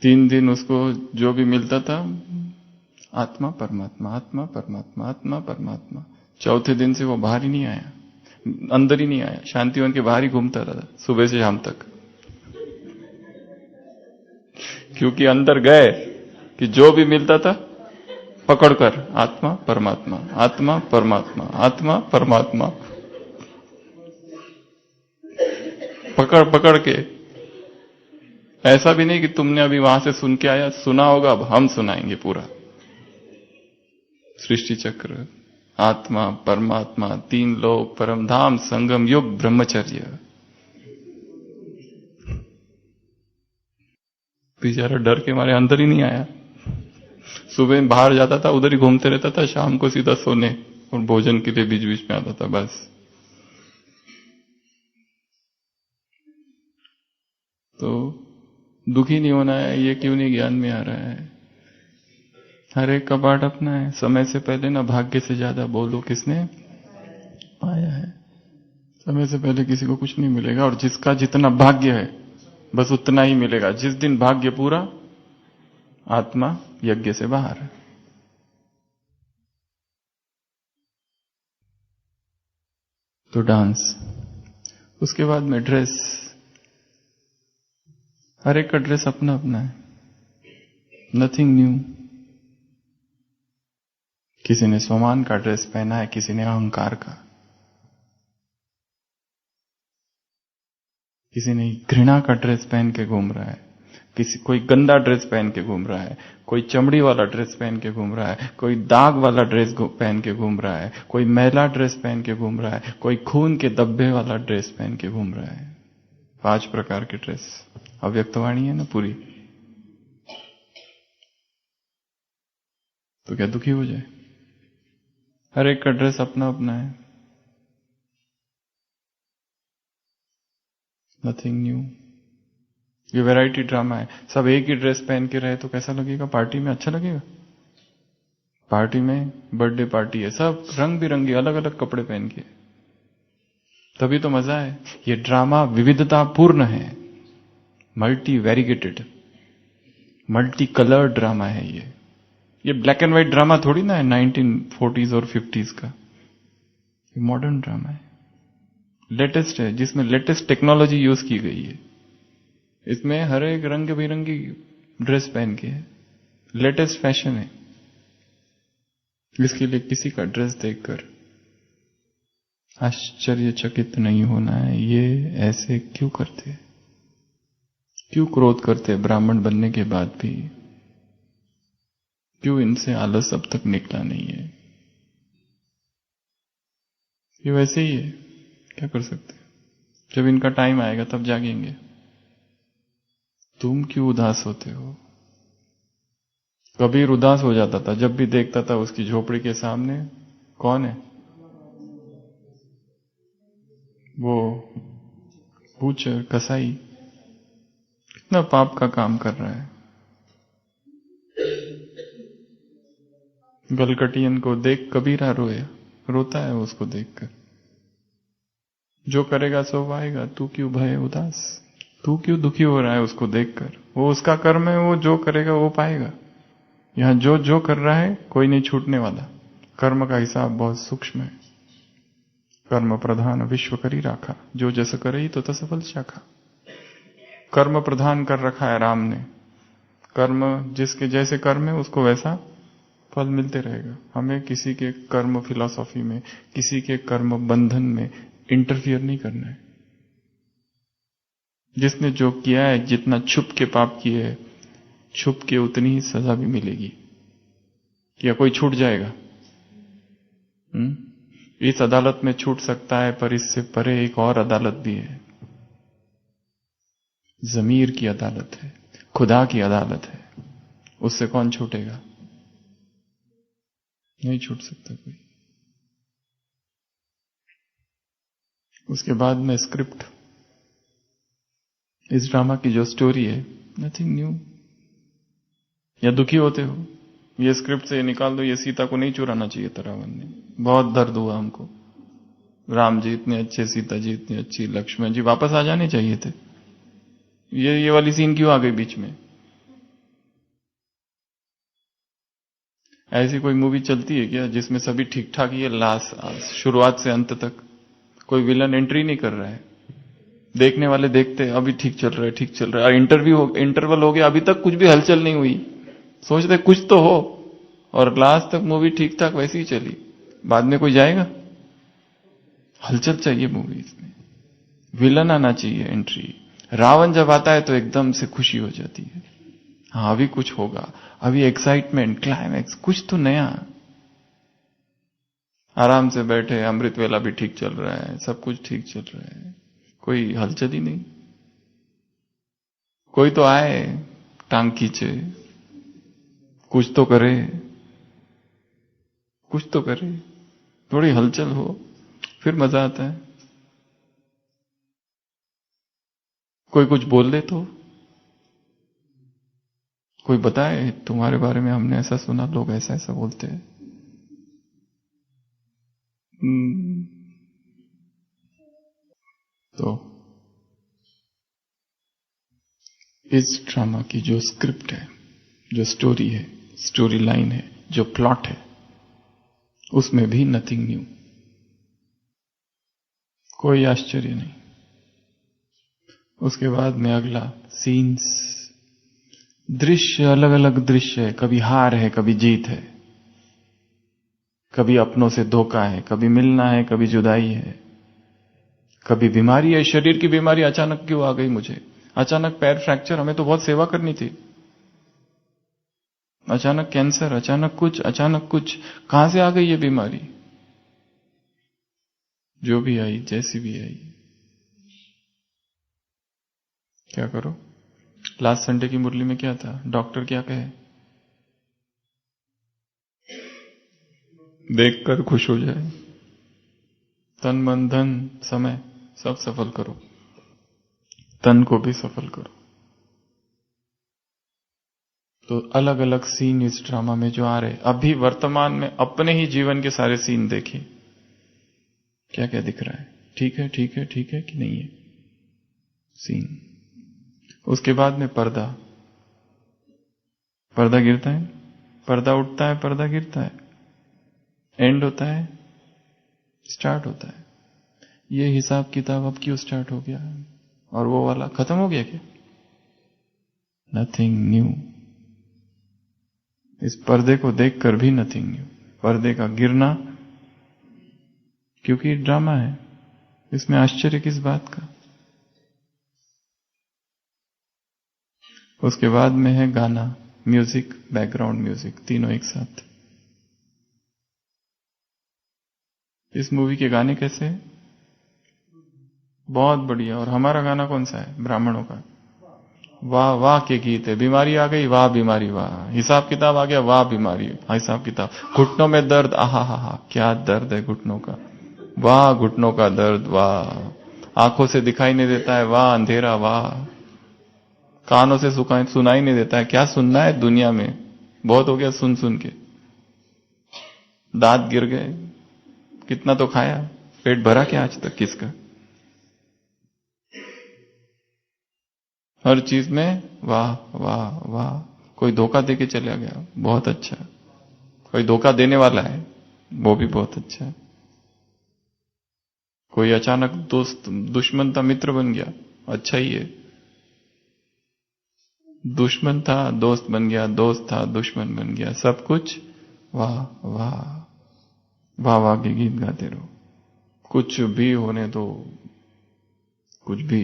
3 दिन उसको जो भी मिलता था, आत्मा परमात्मा, आत्मा परमात्मा, आत्मा परमात्मा। चौथे दिन से वो बाहर ही नहीं आया, अंदर ही नहीं आया, शांतिवन के बाहर ही घूमता रहा सुबह से शाम तक। क्योंकि अंदर गए कि जो भी मिलता था पकड़कर आत्मा परमात्मा, आत्मा परमात्मा, आत्मा परमात्मा, पकड़ पकड़ के। ऐसा भी नहीं कि तुमने अभी वहां से सुन के आया, सुना होगा, अब हम सुनाएंगे पूरा सृष्टि चक्र, आत्मा परमात्मा, 3 लोक, परम धाम, संगम युग, ब्रह्मचर्य। बेचारा डर के मारे अंदर ही नहीं आया। सुबह बाहर जाता था, उधर ही घूमते रहता था, शाम को सीधा सोने और भोजन के लिए बीच बीच में आता था बस। तो दुखी नहीं होना है, ये क्यों नहीं ज्ञान में आ रहा है? हर एक का पाठ अपना है। समय से पहले ना भाग्य से ज्यादा बोलो किसने पाया है। समय से पहले किसी को कुछ नहीं मिलेगा, और जिसका जितना भाग्य है बस उतना ही मिलेगा। जिस दिन भाग्य पूरा, आत्मा यज्ञ से बाहर है। तो डांस, उसके बाद में ड्रेस, हर एक का ड्रेस अपना अपना है, नथिंग न्यू। किसी ने सम्मान का ड्रेस पहना है, किसी ने अहंकार का, किसी ने घृणा का ड्रेस पहन के घूम रहा है, कोई गंदा ड्रेस पहन के घूम रहा है, कोई चमड़ी वाला ड्रेस पहन के घूम रहा है, कोई दाग वाला ड्रेस पहन के घूम रहा है, कोई मैला ड्रेस पहन के घूम रहा है, कोई खून के धब्बे वाला ड्रेस पहन के घूम रहा है। 5 प्रकार के ड्रेस। अव्यक्तवाणी है ना पूरी। तो क्या दुखी हो जाए? हर एक का ड्रेस अपना अपना है, नथिंग न्यू। ये वैरायटी ड्रामा है। सब एक ही ड्रेस पहन के रहे तो कैसा लगेगा? पार्टी में अच्छा लगेगा? पार्टी में, बर्थडे पार्टी है, सब रंग बिरंगे अलग अलग कपड़े पहन के, तभी तो मजा है। ये ड्रामा विविधतापूर्ण है, multi variegated, multi colour drama है ये ब्लैक एंड व्हाइट ड्रामा थोड़ी ना है 1940s और 50s का। ये मॉडर्न ड्रामा है, लेटेस्ट है, जिसमें लेटेस्ट टेक्नोलॉजी यूज की गई है। इसमें हर एक रंग बिरंगी ड्रेस पहन के है, लेटेस्ट फैशन है। इसके लिए किसी का ड्रेस देखकर आश्चर्यचकित नहीं होना है। ये ऐसे क्यों करते हैं? क्यों क्रोध करते हैं ब्राह्मण बनने के बाद भी? क्यों इनसे आलस अब तक निकला नहीं है? ये वैसे ही है, क्या कर सकते हैं? जब इनका टाइम आएगा तब जागेंगे। तुम क्यों उदास होते हो? कबीर उदास हो जाता था जब भी देखता था उसकी झोपड़ी के सामने कौन है, वो बूचर, कसाई, कितना पाप का काम कर रहा है। गलकटियन को देख कबीरा रोया, रोता है उसको देखकर। जो करेगा सो पाएगा, तू क्यों भय उदास? तू क्यों दुखी हो रहा है उसको देखकर? वो उसका कर्म है, वो जो करेगा वो पाएगा। यहां जो जो कर रहा है कोई नहीं छूटने वाला। कर्म का हिसाब बहुत सूक्ष्म है। कर्म प्रधान विश्व करी राखा, जो जस करे तो तस फल शाखा। कर्म प्रधान कर रखा है राम ने। कर्म जिसके जैसे कर्म है उसको वैसा फल मिलते रहेगा। हमें किसी के कर्म फिलॉसफी में, किसी के कर्म बंधन में इंटरफियर नहीं करना है। जिसने जो किया है, जितना छुप के पाप किए है, छुप के उतनी ही सजा भी मिलेगी। क्या कोई छूट जाएगा? इस अदालत में छूट सकता है, पर इससे परे एक और अदालत भी है। जमीर की अदालत है, खुदा की अदालत है। उससे कौन छूटेगा? नहीं छूट सकता कोई। उसके बाद में स्क्रिप्ट, इस ड्रामा की जो स्टोरी है, नथिंग न्यू। या दुखी होते हो ये स्क्रिप्ट से निकाल दो, ये सीता को नहीं चुराना चाहिए था रावण ने। बहुत दर्द हुआ हमको। राम जी इतने अच्छे, सीता जी इतनी अच्छी, लक्ष्मण जी वापस आ जाने चाहिए थे। ये वाली सीन क्यों आ गई बीच में? ऐसी कोई मूवी चलती है क्या जिसमें सभी ठीक ठाक ही है, लास्ट शुरुआत से अंत तक कोई विलन एंट्री नहीं कर रहा है, देखने वाले देखते हैं अभी ठीक चल रहा है, ठीक चल रहा है, इंटरवल हो गया, अभी तक कुछ भी हलचल नहीं हुई, सोचते कुछ तो हो, और लास्ट तक मूवी ठीक ठाक वैसी ही चली, बाद में कोई जाएगा? हलचल चाहिए मूवीज में, विलन आना चाहिए एंट्री। रावण जब आता है तो एकदम से खुशी हो जाती है, हाँ अभी कुछ होगा, अभी एक्साइटमेंट, क्लाइमैक्स, कुछ तो नया। आराम से बैठे, अमृत वेला भी ठीक चल रहा है, सब कुछ ठीक चल रहा है, कोई हलचल ही नहीं। कोई तो आए, टांग खींचे, कुछ तो करे, कुछ तो करे, थोड़ी हलचल हो, फिर मजा आता है। कोई कुछ बोल दे तो, कोई बताए तुम्हारे बारे में हमने ऐसा सुना, लोग ऐसा ऐसा बोलते हैं। तो इस ड्रामा की जो स्क्रिप्ट है, जो स्टोरी है, स्टोरी लाइन है, जो प्लॉट है, उसमें भी नथिंग न्यू, कोई आश्चर्य नहीं। उसके बाद में अगला सीन्स, दृश्य, अलग अलग दृश्य है, कभी हार है, कभी जीत है, कभी अपनों से धोखा है, कभी मिलना है, कभी जुदाई है, कभी बीमारी है, शरीर की बीमारी अचानक क्यों आ गई मुझे, अचानक पैर फ्रैक्चर, हमें तो बहुत सेवा करनी थी, अचानक कैंसर, अचानक कुछ, कहां से आ गई ये बीमारी? जो भी आई, जैसी भी आई, क्या करो? लास्ट संडे की मुरली में क्या था, डॉक्टर क्या कहे? देखकर खुश हो जाए, तन मन धन समय सब सफल करो, तन को भी सफल करो। तो अलग अलग सीन इस ड्रामा में जो आ रहे, अभी वर्तमान में अपने ही जीवन के सारे सीन देखिए, क्या क्या दिख रहा है, ठीक है ठीक है ठीक है कि नहीं है सीन। उसके बाद में पर्दा, पर्दा गिरता है, पर्दा उठता है, पर्दा गिरता है, एंड होता है, स्टार्ट होता है। ये हिसाब किताब अब क्यों स्टार्ट हो गया है, और वो वाला खत्म हो गया क्या? Nothing new. इस पर्दे को देखकर भी नथिंग न्यू, पर्दे का गिरना, क्योंकि ड्रामा है, इसमें आश्चर्य किस बात का। उसके बाद में है गाना, म्यूजिक, बैकग्राउंड म्यूजिक, तीनों एक साथ। इस मूवी के गाने कैसे हैं? बहुत बढ़िया। और हमारा गाना कौन सा है? ब्राह्मणों का वाह वाह के गीत है। बीमारी आ गई, वाह बीमारी वाह, हिसाब किताब आ गया, वाह बीमारी, हिसाब किताब, घुटनों में दर्द, आहा हा हा, क्या दर्द है घुटनों का, वाह घुटनों का दर्द, वाह आंखों से दिखाई नहीं देता है, वाह अंधेरा, वाह कानों से सुनाई नहीं देता है, क्या सुनना है दुनिया में, बहुत हो गया सुन सुन के, दांत गिर गए, कितना तो खाया, पेट भरा क्या आज तक किसका? हर चीज में वाह वाह वाह। कोई धोखा देके चला गया, बहुत अच्छा, कोई धोखा देने वाला है, वो भी बहुत अच्छा है, कोई अचानक दोस्त दुश्मन था मित्र बन गया, अच्छा ही है, दुश्मन था दोस्त बन गया, दोस्त था दुश्मन बन गया, सब कुछ वाह वाह, वाह वाह के गीत गाते रहो, कुछ भी होने दो, कुछ भी,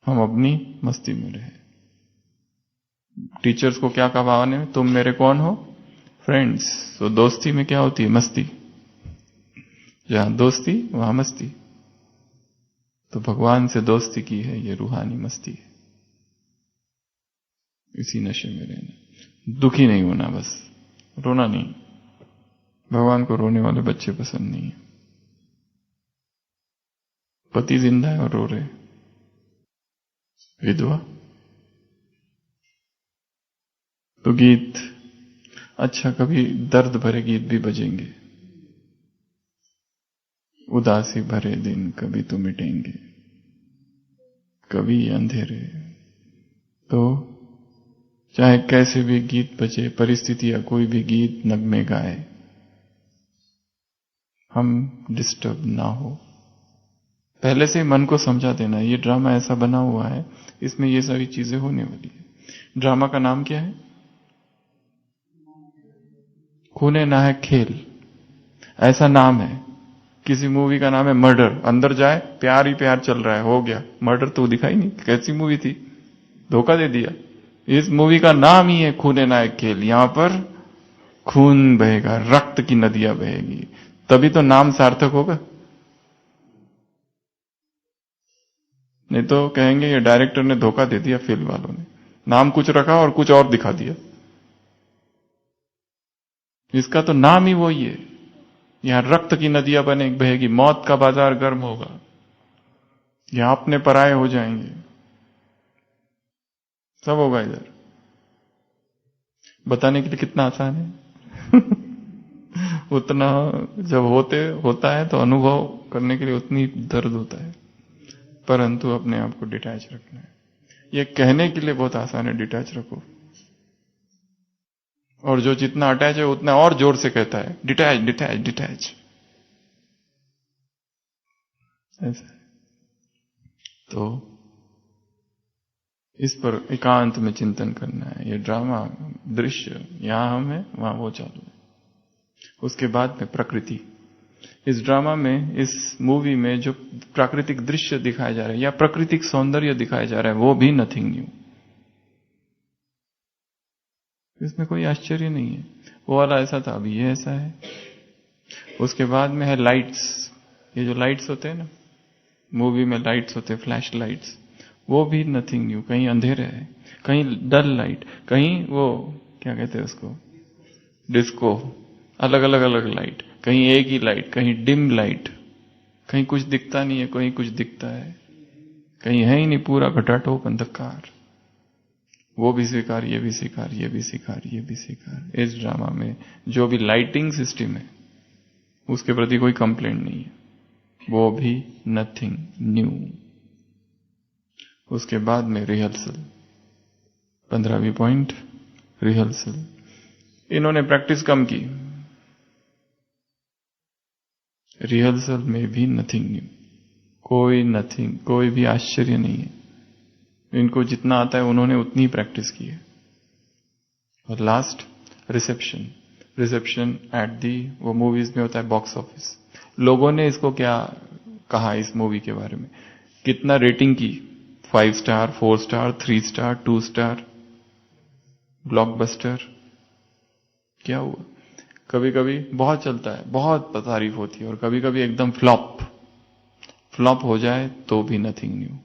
हम अपनी मस्ती में रहे। टीचर्स को क्या कहा ने, तुम मेरे कौन हो? फ्रेंड्स। तो दोस्ती में क्या होती है? मस्ती, जहां दोस्ती वहां मस्ती। तो भगवान से दोस्ती की है, ये रूहानी मस्ती है, इसी नशे में रहना, दुखी नहीं होना, बस रोना नहीं, भगवान को रोने वाले बच्चे पसंद नहीं है। पति जिंदा है और रो रहे, विधवा, तो गीत, अच्छा कभी दर्द भरे गीत भी बजेंगे, उदासी भरे दिन कभी तो मिटेंगे, कभी अंधेरे। तो चाहे कैसे भी गीत बजे, परिस्थिति या कोई भी गीत नगमे गाए, हम डिस्टर्ब ना हो। पहले से मन को समझा देना, ये ड्रामा ऐसा बना हुआ है, इसमें ये सारी चीजें होने वाली है। ड्रामा का नाम क्या है? खूने ना है खेल, ऐसा नाम है। किसी मूवी का नाम है मर्डर, अंदर जाए प्यार ही प्यार चल रहा है, हो गया मर्डर, तो दिखाई नहीं, कैसी मूवी थी, धोखा दे दिया। इस मूवी का नाम ही है खूने ना है खेल। यहां पर खून बहेगा, रक्त की नदियां बहेगी, तभी तो नाम सार्थक होगा। नहीं तो कहेंगे ये डायरेक्टर ने धोखा दे दिया, फिल्म वालों ने नाम कुछ रखा और कुछ और दिखा दिया। इसका तो नाम ही वही है। यहां रक्त की नदियां बहेगी, मौत का बाजार गर्म होगा, यहां अपने पराये हो जाएंगे, सब होगा इधर। बताने के लिए कितना आसान है उतना जब होता है तो अनुभव करने के लिए उतनी दर्द होता है, परंतु अपने आप को डिटैच रखना है। ये कहने के लिए बहुत आसान है, डिटैच रखो, और जो जितना अटैच है उतना और जोर से कहता है डिटैच डिटैच डिटैच, ऐसा। तो इस पर एकांत में चिंतन करना है। ये ड्रामा दृश्य, यहां हम है वहां वो चालू है। उसके बाद में प्रकृति। इस ड्रामा में, इस मूवी में जो प्राकृतिक दृश्य दिखाया जा रहा है या प्राकृतिक सौंदर्य दिखाया जा रहा है, वो भी नथिंग न्यू, इसमें कोई आश्चर्य नहीं है। वो वाला ऐसा था, अभी ये ऐसा है। उसके बाद में है लाइट्स। ये जो लाइट्स होते हैं ना, मूवी में लाइट्स होते हैं, फ्लैश लाइट्स, वो भी नथिंग न्यू। कहीं अंधेरे है, कहीं डल लाइट, कहीं वो क्या कहते हैं उसको, डिस्को, अलग अलग अलग लाइट, कहीं एक ही लाइट, कहीं डिम लाइट, कहीं कुछ दिखता नहीं है, कहीं कुछ दिखता है, कहीं है ही नहीं, पूरा घटाटोप अंधकार। वो भी स्वीकार, ये भी स्वीकार, ये भी स्वीकार, ये भी स्वीकार। इस ड्रामा में जो भी लाइटिंग सिस्टम है उसके प्रति कोई कंप्लेंट नहीं है, वो भी नथिंग न्यू। उसके बाद में रिहर्सल, 15वीं पॉइंट, रिहर्सल। इन्होंने प्रैक्टिस कम की, रिहर्सल में भी नथिंग न्यू, कोई भी आश्चर्य नहीं है। इनको जितना आता है उन्होंने उतनी ही प्रैक्टिस की है। और last reception. Reception at the, वो मूवीज में होता है बॉक्स ऑफिस। लोगों ने इसको क्या कहा इस मूवी के बारे में, कितना रेटिंग की, 5 star, 4 star, 3 star, 2 star, blockbuster, क्या हुआ? कभी कभी बहुत चलता है, बहुत तारीफ होती है, और कभी कभी एकदम फ्लॉप हो जाए तो भी नथिंग न्यू।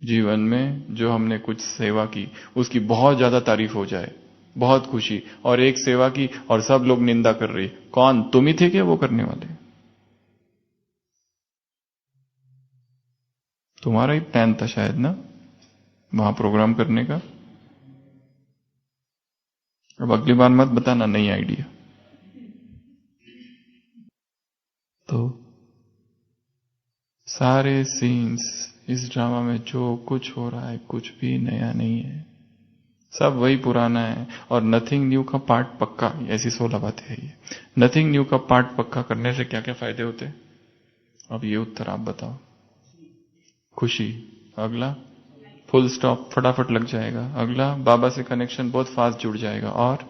जीवन में जो हमने कुछ सेवा की उसकी बहुत ज्यादा तारीफ हो जाए, बहुत खुशी, और एक सेवा की और सब लोग निंदा कर रही, कौन? तुम ही थे क्या वो करने वाले? तुम्हारा ही प्लान था शायद ना वहां प्रोग्राम करने का। अब अगली बार मत बताना नई आइडिया। तो सारे सीन्स इस ड्रामा में जो कुछ हो रहा है कुछ भी नया नहीं है, सब वही पुराना है। और नथिंग न्यू का पार्ट पक्का, ऐसी 16 बातें है ये। नथिंग न्यू का पार्ट पक्का करने से क्या क्या फायदे होते हैं? अब ये उत्तर आप बताओ। खुशी, अगला फुल स्टॉप फटाफट लग जाएगा, अगला बाबा से कनेक्शन बहुत फास्ट जुड़ जाएगा, और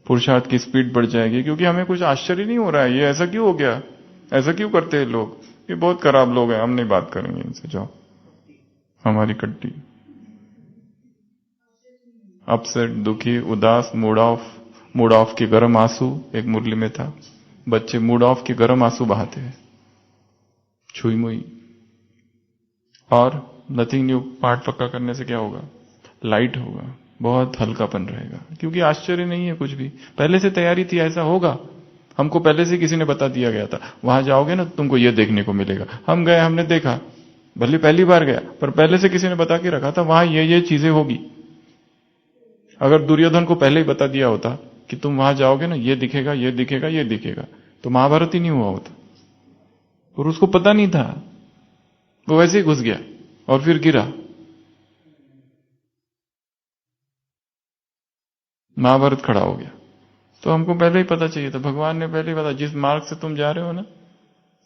पुरुषार्थ की स्पीड बढ़ जाएगी, क्योंकि हमें कुछ आश्चर्य नहीं हो रहा है ये ऐसा क्यों हो गया, ऐसा क्यों करते हैं लोग, ये बहुत खराब लोग हैं, हम नहीं बात करेंगे इनसे, जाओ हमारी कट्टी। अपसेट, दुखी, उदास, मूड ऑफ के गर्म आंसू, एक मुरली में था, बच्चे मूड ऑफ के गर्म आंसू बहाते हैं, छुई मुई। और नथिंग न्यू पार्ट पक्का करने से क्या होगा? लाइट होगा, बहुत हल्कापन रहेगा, क्योंकि आश्चर्य नहीं है कुछ भी, पहले से तैयारी थी, ऐसा होगा, हमको पहले से किसी ने बता दिया गया था, वहां जाओगे ना तुमको ये देखने को मिलेगा। हम गए, हमने देखा, भले पहली बार गया, पर पहले से किसी ने बता के रखा था वहां ये चीजें होगी, अगर दुर्योधन को पहले ही बता दिया होता कि तुम वहां जाओगे ना, ये दिखेगा, ये दिखेगा, ये दिखेगा, तो महाभारत ही नहीं हुआ होता। और उसको पता नहीं था, वो वैसे ही घुस गया और फिर गिरा। महाभारत खड़ा हो गया। तो हमको पहले ही पता चाहिए था, भगवान ने पहले ही बता, जिस मार्ग से तुम जा रहे हो ना,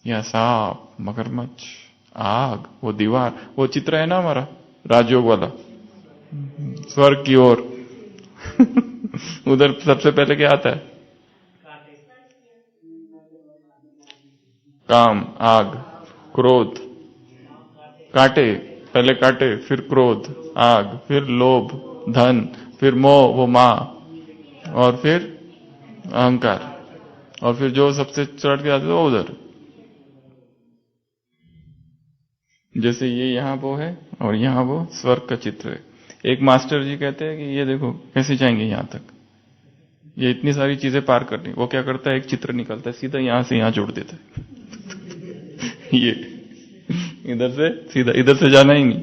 यह सांप, मगरमच्छ, आग, वो दीवार, वो चित्र है ना हमारा राजयोग वाला, स्वर्ग की ओर उधर सबसे पहले क्या आता है? काम, आग, क्रोध, कांटे, पहले कांटे, फिर क्रोध, आग, फिर लोभ, धन, फिर मोह, वो मां, और फिर अहंकार, और फिर जो सबसे चढ़ के आते वो उधर। जैसे ये यहां वो है और यहां वो स्वर्ग का चित्र है। एक मास्टर जी कहते हैं कि ये देखो कैसे जाएंगे यहां तक, ये इतनी सारी चीजें पार करनी। वो क्या करता है, एक चित्र निकलता है, सीधा यहां से यहां जोड़ देता है ये इधर से सीधा, इधर से जाना ही नहीं,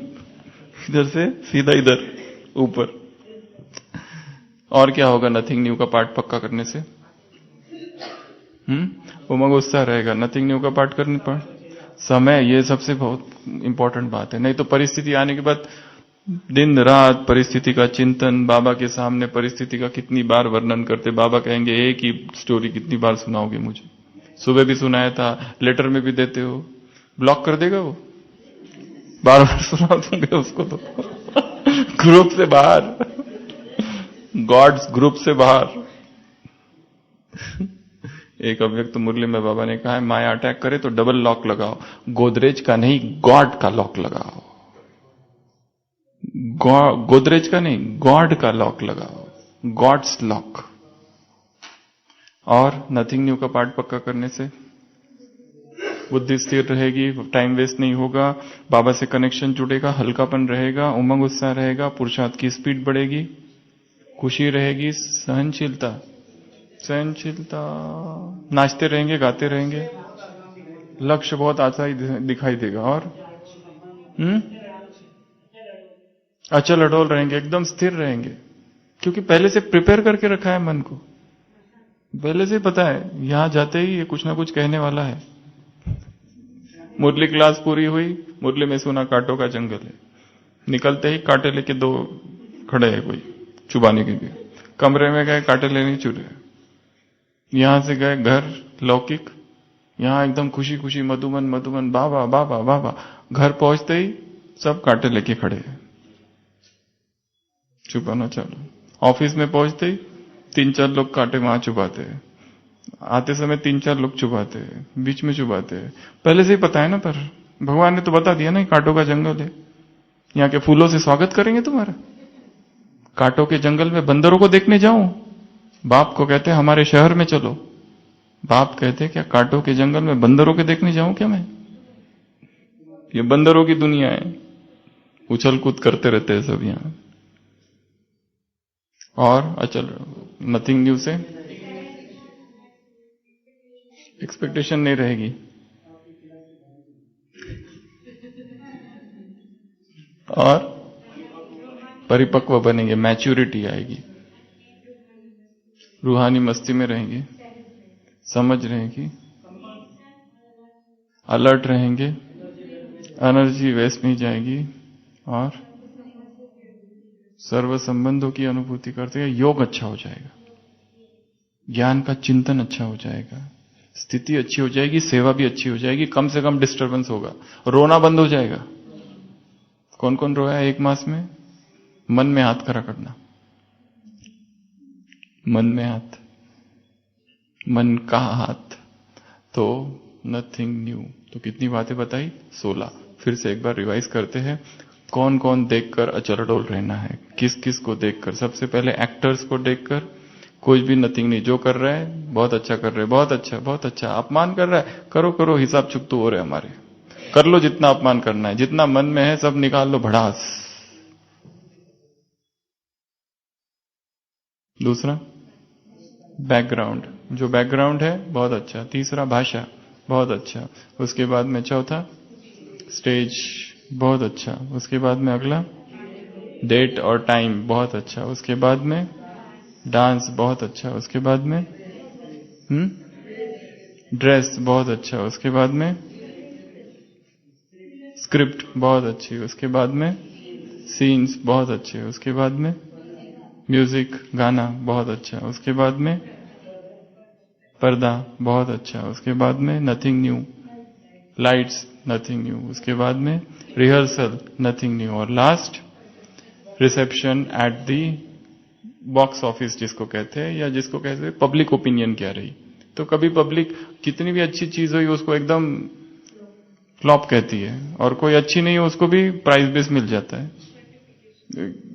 इधर से सीधा इधर ऊपर। और क्या होगा नथिंग न्यू का पार्ट पक्का करने से? उमंग उत्साह रहेगा। नथिंग न्यू का पार्ट करने पर समय, ये सबसे बहुत इंपॉर्टेंट बात है। नहीं तो परिस्थिति आने के बाद दिन रात परिस्थिति का चिंतन, बाबा के सामने परिस्थिति का कितनी बार वर्णन करते, बाबा कहेंगे एक ही स्टोरी कितनी बार सुनाओगे मुझे, सुबह भी सुनाया था, लेटर में भी देते हो, ब्लॉक कर देगा वो, बार बार सुना दूंगे उसको तो ग्रुप से बाहर, गॉड्स ग्रुप से बाहर। एक अव्यक्त मुरली में बाबा ने कहा है, माया अटैक करे तो डबल लॉक लगाओ, गोदरेज का नहीं गॉड का लॉक लगाओ, गोदरेज का नहीं गॉड का लॉक लगाओ, गॉड्स लॉक। और नथिंग न्यू का पार्ट पक्का करने से बुद्धि स्थिर रहेगी, टाइम वेस्ट नहीं होगा, बाबा से कनेक्शन जुड़ेगा, हल्कापन रहेगा, उमंग उत्साह रहेगा, पुरुषार्थ की स्पीड बढ़ेगी, खुशी रहेगी, सहनशीलता, सहनशीलता, नाचते रहेंगे, गाते रहेंगे, लक्ष्य बहुत आसानी दिखाई देगा। और अचल अडोल रहेंगे, एकदम स्थिर रहेंगे, क्योंकि पहले से प्रिपेयर करके रखा है मन को, पहले से पता है यहां जाते ही ये कुछ ना कुछ कहने वाला है। मुरली क्लास पूरी हुई, मुरली में सुना कांटों का जंगल है, निकलते ही कांटे लेके दो खड़े हैं कोई चुबाने के लिए, कमरे में गए कांटे लेने चुरे, यहां से गए घर लौकिक, यहां एकदम खुशी खुशी मधुमन मधुमन बाबा बाबा बाबा, घर पहुंचते ही सब कांटे लेके खड़े हैं, चुपाना चालू। ऑफिस में पहुंचते ही 3-4 लोग कांटे वहां चुबाते हैं, आते समय 3-4 लोग चुबाते हैं, बीच में चुबाते हैं, पहले से ही पता है ना, पर भगवान ने तो बता दिया ना कांटों का जंगल है, यहां के फूलों से स्वागत करेंगे तुम्हारा। कांटों के जंगल में बंदरों को देखने जाऊं, बाप को कहते हमारे शहर में चलो, बाप कहते क्या कांटों के जंगल में बंदरों के देखने जाऊं क्या मैं? ये बंदरों की दुनिया है, उछल कूद करते रहते हैं सब यहां। और अचल नथिंग न्यू से एक्सपेक्टेशन नहीं रहेगी, और परिपक्व बनेंगे, मैच्योरिटी आएगी, रूहानी मस्ती में रहेंगे, समझ रहेगी, अलर्ट रहेंगे, एनर्जी वेस्ट नहीं जाएगी, और सर्व संबंधों की अनुभूति करते हैं। योग अच्छा हो जाएगा, ज्ञान का चिंतन अच्छा हो जाएगा, स्थिति अच्छी हो जाएगी, सेवा भी अच्छी हो जाएगी, कम से कम डिस्टर्बेंस होगा, रोना बंद हो जाएगा। कौन कौन रोया है 1 मास में? मन में हाथ खड़ा करना, मन में हाथ, मन का हाथ। तो नथिंग न्यू, तो कितनी बातें बताई? 16। फिर से एक बार रिवाइज करते हैं, कौन कौन देखकर अचल अडोल रहना है, किस किस को देखकर? सबसे पहले एक्टर्स को देखकर, कुछ भी नथिंग नहीं, जो कर रहा है बहुत अच्छा कर रहे हैं, बहुत अच्छा बहुत अच्छा, अपमान कर रहा है करो करो, हिसाब चुकतू हो रहे हमारे, कर लो जितना अपमान करना है, जितना मन में है सब निकाल लो भड़ास। दूसरा बैकग्राउंड, जो बैकग्राउंड है बहुत अच्छा। तीसरा भाषा, बहुत अच्छा। उसके बाद में चौथा स्टेज, बहुत अच्छा। उसके बाद में अगला डेट और टाइम बहुत अच्छा, उसके बाद में डांस बहुत अच्छा, उसके बाद में ड्रेस बहुत अच्छा, उसके बाद में स्क्रिप्ट बहुत अच्छी, उसके बाद में सीन्स बहुत अच्छे, उसके बाद में म्यूजिक गाना बहुत अच्छा, उसके बाद में पर्दा बहुत अच्छा, उसके बाद में nothing new, lights nothing new, उसके बाद में रिहर्सल नथिंग न्यू, और last reception at the box office जिसको कहते हैं, या जिसको कहते हैं पब्लिक ओपिनियन क्या रही। तो कभी पब्लिक कितनी भी अच्छी चीज हुई उसको एकदम फ्लॉप कहती है, और कोई अच्छी नहीं हो उसको भी प्राइज बेस मिल जाता है।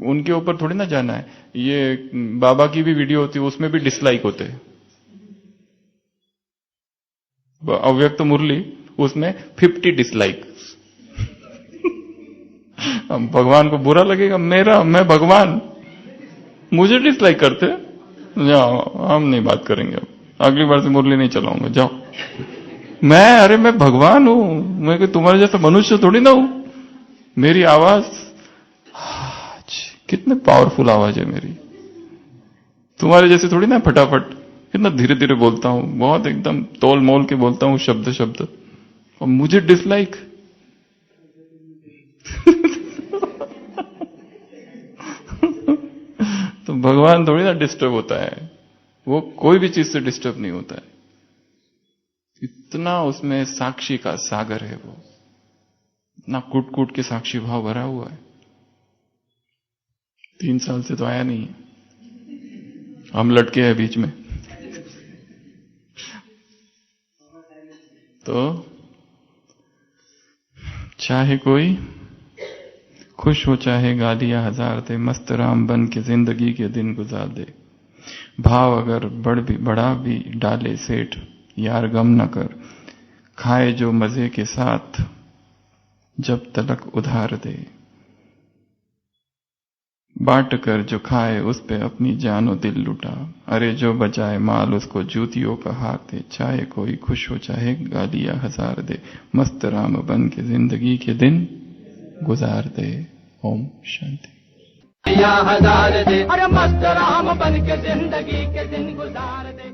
उनके ऊपर थोड़ी ना जाना है। ये बाबा की भी वीडियो होती है, उसमें भी डिसलाइक होते हैं। अव्यक्त मुरली, उसमें 50 डिसलाइक। भगवान को बुरा लगेगा, मैं भगवान, मुझे डिसलाइक करते, जाओ हम नहीं बात करेंगे, अब अगली बार से मुरली नहीं चलाऊंगा, जाओ। मैं भगवान हूं, मैं कोई तुम्हारे जैसा मनुष्य थोड़ी ना हूं। मेरी आवाज कितने पावरफुल आवाज है मेरी, तुम्हारे जैसे थोड़ी ना फटाफट, कितना धीरे धीरे बोलता हूं, बहुत एकदम तोल मोल के बोलता हूं शब्द शब्द, और मुझे डिसलाइक। तो भगवान थोड़ी ना डिस्टर्ब होता है, वो कोई भी चीज से डिस्टर्ब नहीं होता है। इतना उसमें साक्षी का सागर है, वो इतना कूट कूट के साक्षी भाव भरा हुआ है। 3 साल से तो आया नहीं है, हम लटके हैं बीच में। तो चाहे कोई खुश हो, चाहे गालियां हजार दे, मस्त राम बन के जिंदगी के दिन गुजार दे। भाव अगर बढ़ा भी डाले सेठ, यार गम न कर, खाए जो मजे के साथ, जब तलक उधार दे। बांट कर जो खाए उस पे अपनी जानो दिल लुटा, अरे जो बचाए माल उसको जूतियों का हाथ दे। चाहे कोई खुश हो, चाहे गालियां हजार दे, मस्त राम बन के जिंदगी के दिन गुजार दे। ओम शांति। हजार दे, अरे मस्त राम बन के जिंदगी के दिन गुजार दे।